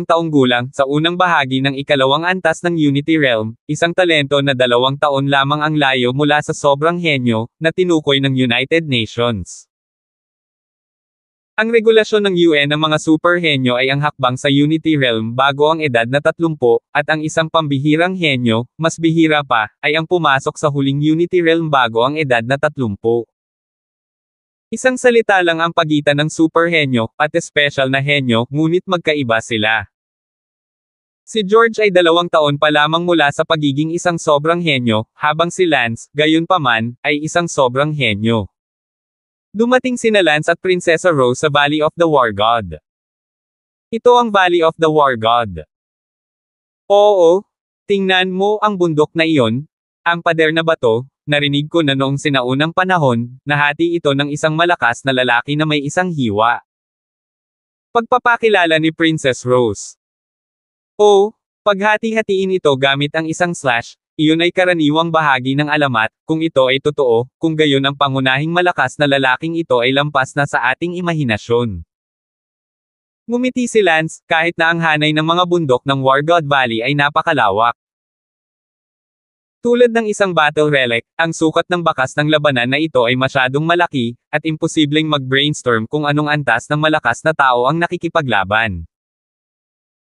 taong gulang, sa unang bahagi ng ikalawang antas ng Unity Realm, isang talento na 2 taon lamang ang layo mula sa sobrang henyo, na tinukoy ng United Nations. Ang regulasyon ng UN ng mga superhenyo ay ang hakbang sa Unity Realm bago ang edad na 30, at ang isang pambihirang henyo, mas bihira pa, ay ang pumasok sa huling Unity Realm bago ang edad na 30. Isang salita lang ang pagitan ng superhenyo, at special na henyo, ngunit magkaiba sila. Si George ay 2 taon pa lamang mula sa pagiging isang sobrang henyo, habang si Lance, gayunpaman, ay isang sobrang henyo. Dumating sina Lance at Prinsesa Rose sa Valley of the War God. Ito ang Valley of the War God. Oo, tingnan mo ang bundok na iyon, ang pader na bato, narinig ko na noong sinaunang panahon, nahati ito ng isang malakas na lalaki na may isang hiwa. Pagpapakilala ni Princess Rose. Oh, paghati-hatiin ito gamit ang isang slash, iyon ay karaniwang bahagi ng alamat, kung ito ay totoo, kung gayon ang pangunahing malakas na lalaking ito ay lampas na sa ating imahinasyon. Ngumiti si Lance, kahit na ang hanay ng mga bundok ng War God Valley ay napakalawak. Tulad ng isang battle relic, ang sukat ng bakas ng labanan na ito ay masyadong malaki, at imposibleng mag-brainstorm kung anong antas ng malakas na tao ang nakikipaglaban.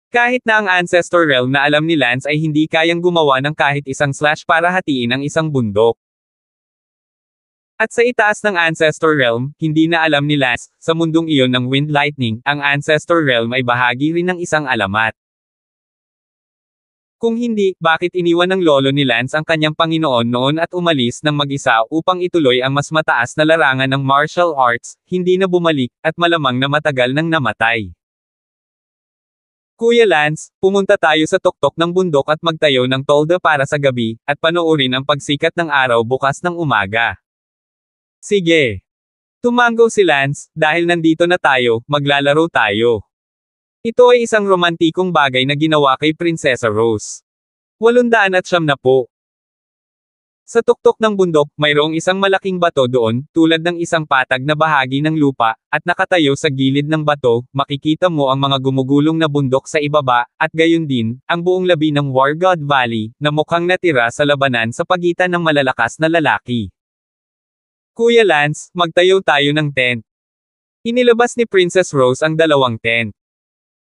Kahit na ang Ancestor Realm na alam ni Lance ay hindi kayang gumawa ng kahit isang slash para hatiin ang isang bundok. At sa itaas ng Ancestor Realm, hindi na alam ni Lance, sa mundong iyon ng Wind Lightning, ang Ancestor Realm ay bahagi rin ng isang alamat. Kung hindi, bakit iniwan ng lolo ni Lance ang kanyang Panginoon noon at umalis ng mag-isa upang ituloy ang mas mataas na larangan ng martial arts, hindi na bumalik, at malamang na matagal nang namatay. Kuya Lance, pumunta tayo sa tuktok ng bundok at magtayo ng tolda para sa gabi, at panoorin ang pagsikat ng araw bukas ng umaga. Sige. Tumango si Lance, dahil nandito na tayo, maglalaro tayo. Ito ay isang romantikong bagay na ginawa kay Prinsesa Rose. 809 po. Sa tuktok ng bundok, mayroong isang malaking bato doon, tulad ng isang patag na bahagi ng lupa, at nakatayo sa gilid ng bato, makikita mo ang mga gumugulong na bundok sa ibaba, at gayon din, ang buong labi ng War God Valley, na mukhang natira sa labanan sa pagitan ng malalakas na lalaki. Kuya Lance, magtayo tayo ng tent. Inilabas ni Princess Rose ang 2 tent.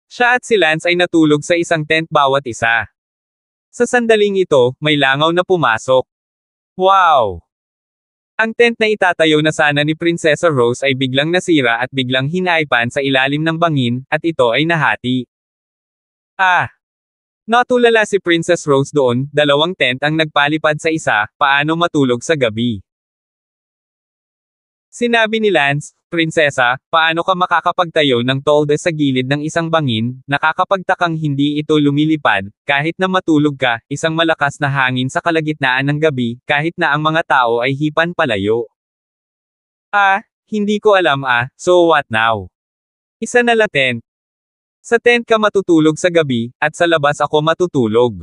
Siya at si Lance ay natulog sa isang tent bawat isa. Sa sandaling ito, may langaw na pumasok. Wow! Ang tent na itatayo na sana ni Prinsesa Rose ay biglang nasira at biglang hinaipan sa ilalim ng bangin, at ito ay nahati. Natulala si Princess Rose doon, 2 tent ang nagpalipad sa isa, paano matulog sa gabi. Sinabi ni Lance, Prinsesa, paano ka makakapagtayo ng tolda sa gilid ng isang bangin, nakakapagtakang hindi ito lumilipad, kahit na matulog ka, isang malakas na hangin sa kalagitnaan ng gabi, kahit na ang mga tao ay hipan palayo. Hindi ko alam so what now? Isa na lang tent. Sa tent ka matutulog sa gabi, at sa labas ako matutulog.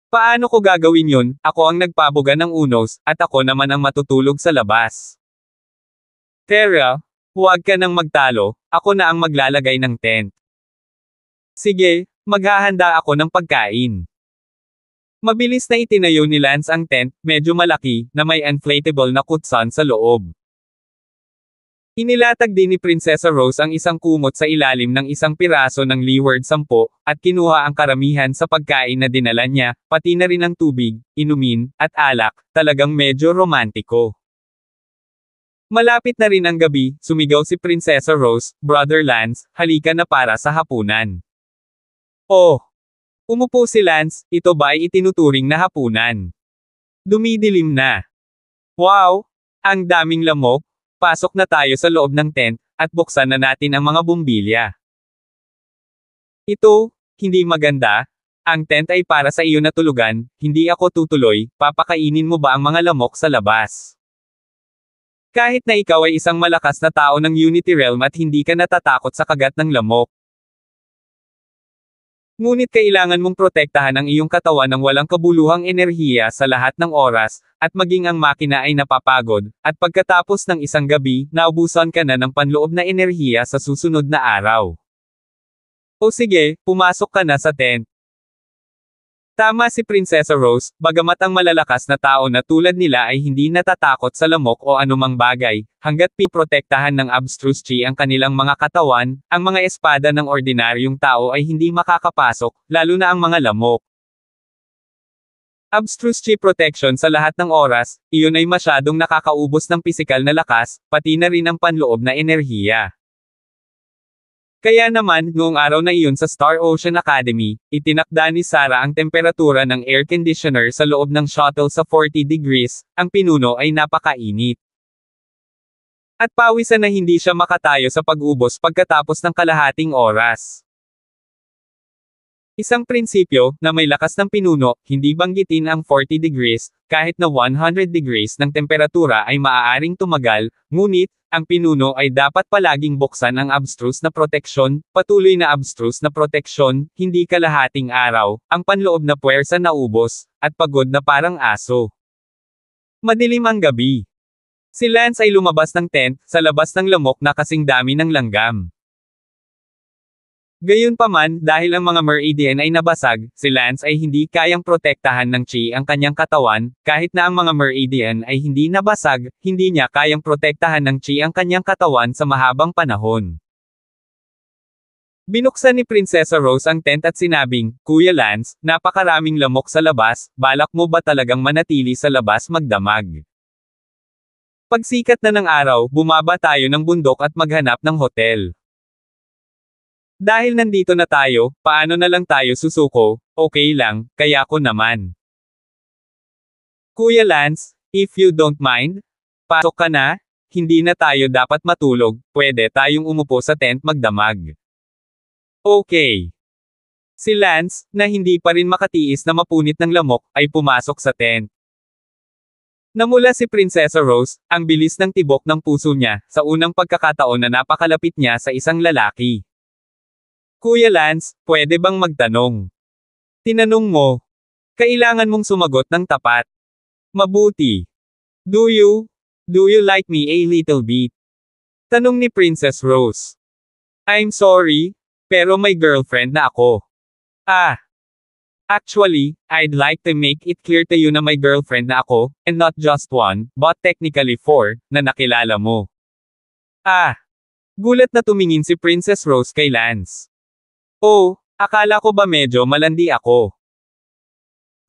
Paano ko gagawin yun? Ako ang nagpabuga ng unos, at ako naman ang matutulog sa labas. Terra, huwag ka nang magtalo, ako na ang maglalagay ng tent. Sige, maghahanda ako ng pagkain. Mabilis na itinayo ni Lance ang tent, medyo malaki, na may inflatable na kutsan sa loob. Inilatag din ni Prinsesa Rose ang isang kumot sa ilalim ng isang piraso ng Leeward 10, at kinuha ang karamihan sa pagkain na dinala niya, pati na rin ang tubig, inumin, at alak, talagang medyo romantiko. Malapit na rin ang gabi, sumigaw si Prinsesa Rose, "Brother Lance, halika na para sa hapunan." Oh! Umupo si Lance, ito ba ay itinuturing na hapunan? Dumidilim na. Wow! Ang daming lamok. Pasok na tayo sa loob ng tent, at buksan na natin ang mga bumbilya. Ito, hindi maganda. Ang tent ay para sa iyo na tulugan, hindi ako tutuloy, papakainin mo ba ang mga lamok sa labas? Kahit na ikaw ay isang malakas na tao ng Unity Realm at hindi ka natatakot sa kagat ng lamok. Ngunit kailangan mong protektahan ang iyong katawan ng walang kabuluhang enerhiya sa lahat ng oras, at maging ang makina ay napapagod, at pagkatapos ng isang gabi, naubusan ka na ng panloob na enerhiya sa susunod na araw. O sige, pumasok ka na sa tent. Tama si Prinsesa Rose, bagamat ang malalakas na tao na tulad nila ay hindi natatakot sa lamok o anumang bagay, hanggat piprotektahan ng abstruse chi ang kanilang mga katawan, ang mga espada ng ordinaryong tao ay hindi makakapasok, lalo na ang mga lamok. Abstruse chi protection sa lahat ng oras, iyon ay masyadong nakakaubos ng pisikal na lakas, pati na rin ang panloob na enerhiya. Kaya naman, noong araw na iyon sa Star Ocean Academy, itinakda ni Sarah ang temperatura ng air conditioner sa loob ng shuttle sa 40 degrees, ang pinuno ay napakainit. At pawisan na hindi siya makatayo sa pag-ubos pagkatapos ng kalahating oras. Isang prinsipyo, na may lakas ng pinuno, hindi banggitin ang 40 degrees, kahit na 100 degrees ng temperatura ay maaaring tumagal, ngunit, ang pinuno ay dapat palaging buksan ang abstruse na proteksyon, patuloy na abstruse na proteksyon, hindi kalahating araw, ang panloob na puwersa na ubos, at pagod na parang aso. Madilim ang gabi. Si Lance ay lumabas ng tent, sa labas ng lamok na kasing dami ng langgam. Gayunpaman, dahil ang mga meridian ay nabasag, si Lance ay hindi kayang protektahan ng chi ang kanyang katawan, kahit na ang mga meridian ay hindi nabasag, hindi niya kayang protektahan ng chi ang kanyang katawan sa mahabang panahon. Binuksan ni Prinsesa Rose ang tent at sinabing, "Kuya Lance, napakaraming lamok sa labas, balak mo ba talagang manatili sa labas magdamag?" Pagsikat na ng araw, bumaba tayo ng bundok at maghanap ng hotel. Dahil nandito na tayo, paano na lang tayo susuko? Okay lang, kaya ko naman. Kuya Lance, if you don't mind, pasok ka na, hindi na tayo dapat matulog, pwede tayong umupo sa tent magdamag. Okay. Si Lance, na hindi pa rin makatiis na mapunit ng lamok, ay pumasok sa tent. Namula si Prinsesa Rose, ang bilis ng tibok ng puso niya, sa unang pagkakataon na napakalapit niya sa isang lalaki. Kuya Lance, pwede bang magtanong? Tinanong mo. Kailangan mong sumagot ng tapat. Mabuti. Do you like me a little bit? Tanong ni Princess Rose. I'm sorry, pero may girlfriend na ako. Actually, I'd like to make it clear to you na may girlfriend na ako, and not just one, but technically 4, na nakilala mo. Gulat na tumingin si Princess Rose kay Lance. Oh, akala ko ba medyo malandi ako?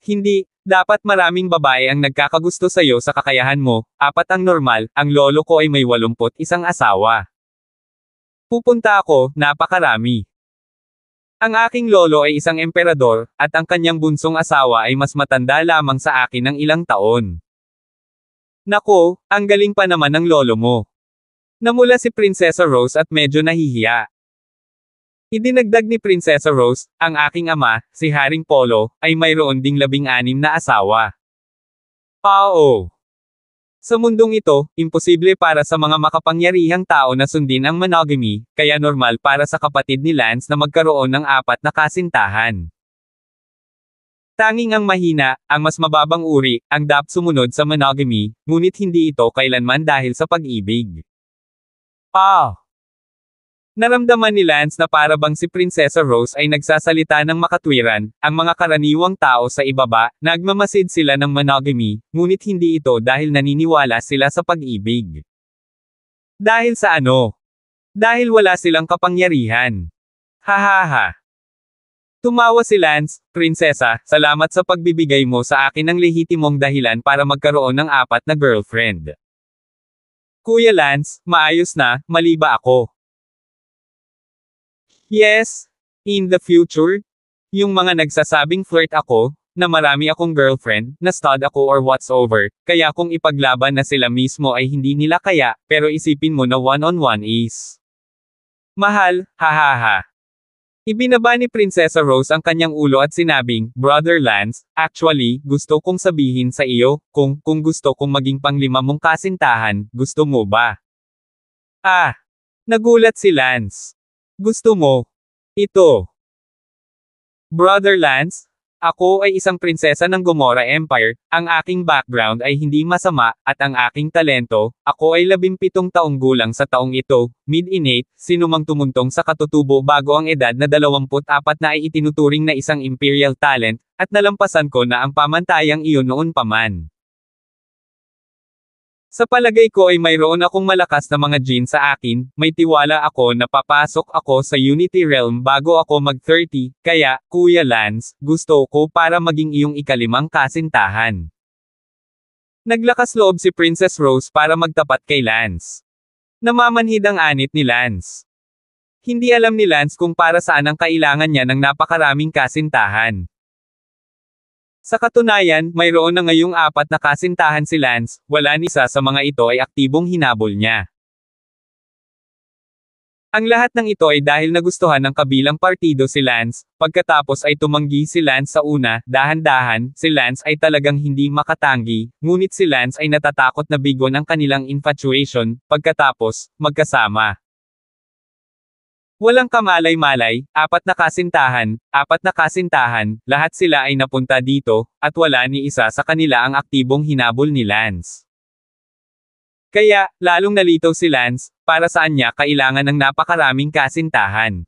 Hindi, dapat maraming babae ang nagkakagusto sa'yo sa kakayahan mo, 4 ang normal, ang lolo ko ay may 81 asawa. Pupunta ako, napakarami. Ang aking lolo ay isang emperador, at ang kanyang bunsong asawa ay mas matanda lamang sa akin ng ilang taon. Nako, ang galing pa naman ng lolo mo. Namula si Prinsesa Rose at medyo nahihiya. Idinagdag ni Prinsesa Rose, ang aking ama, si Haring Polo, ay mayroon ding 16 na asawa. Oo. Sa mundong ito, imposible para sa mga makapangyarihang tao na sundin ang monogamy, kaya normal para sa kapatid ni Lance na magkaroon ng 4 na kasintahan. Tanging ang mahina, ang mas mababang uri, ang dapat sumunod sa monogamy, ngunit hindi ito kailanman dahil sa pag-ibig. Naramdaman ni Lance na para bang si Prinsesa Rose ay nagsasalita ng makatwiran, ang mga karaniwang tao sa ibaba, nagmamasid sila ng monogamy, ngunit hindi ito dahil naniniwala sila sa pag-ibig. Dahil sa ano? Dahil wala silang kapangyarihan. Hahaha. Tumawa si Lance, Prinsesa, salamat sa pagbibigay mo sa akin ng lehitimong dahilan para magkaroon ng 4 na girlfriend. Kuya Lance, maayos na, mali ba ako? Yes, in the future. Yung mga nagsasabing flirt ako, na marami akong girlfriend, na stud ako or whatsoever, kaya kung ipaglaban na sila mismo ay hindi nila kaya, pero isipin mo na one-on-one is mahal, hahaha. Ibinaba ni Prinsesa Rose ang kanyang ulo at sinabing, Brother Lance, actually, gusto kong sabihin sa iyo, kung gusto kong maging panglima mong kasintahan, gusto mo ba? Ah! Nagulat si Lance. Gusto mo? Ito. Brother Lance, ako ay isang prinsesa ng Gomora Empire, ang aking background ay hindi masama, at ang aking talento, ako ay 17 taong gulang sa taong ito, mid-innate, sinumang tumuntong sa katutubo bago ang edad na 24 na ay itinuturing na isang imperial talent, at nalampasan ko na ang pamantayang iyon noon pa man. Sa palagay ko ay mayroon akong malakas na mga gene sa akin, may tiwala ako na papasok ako sa Unity Realm bago ako mag-30, kaya, Kuya Lance, gusto ko para maging iyong ikalimang kasintahan. Naglakas loob si Princess Rose para magtapat kay Lance. Namamanhid ang anit ni Lance. Hindi alam ni Lance kung para saan ang kailangan niya ng napakaraming kasintahan. Sa katunayan, mayroon na ngayong 4 na kasintahan si Lance, wala ni isa sa mga ito ay aktibong hinabol niya. Ang lahat ng ito ay dahil nagustuhan ng kabilang partido si Lance, pagkatapos ay tumanggi si Lance sa una, dahan-dahan, si Lance ay talagang hindi makatanggi, ngunit si Lance ay natatakot na bigon ang kanilang infatuation, pagkatapos, magkasama. Walang kamalay-malay, 4 na kasintahan, lahat sila ay napunta dito, at wala ni isa sa kanila ang aktibong hinabol ni Lance. Kaya, lalong nalitaw si Lance, para saan niya kailangan ng napakaraming kasintahan.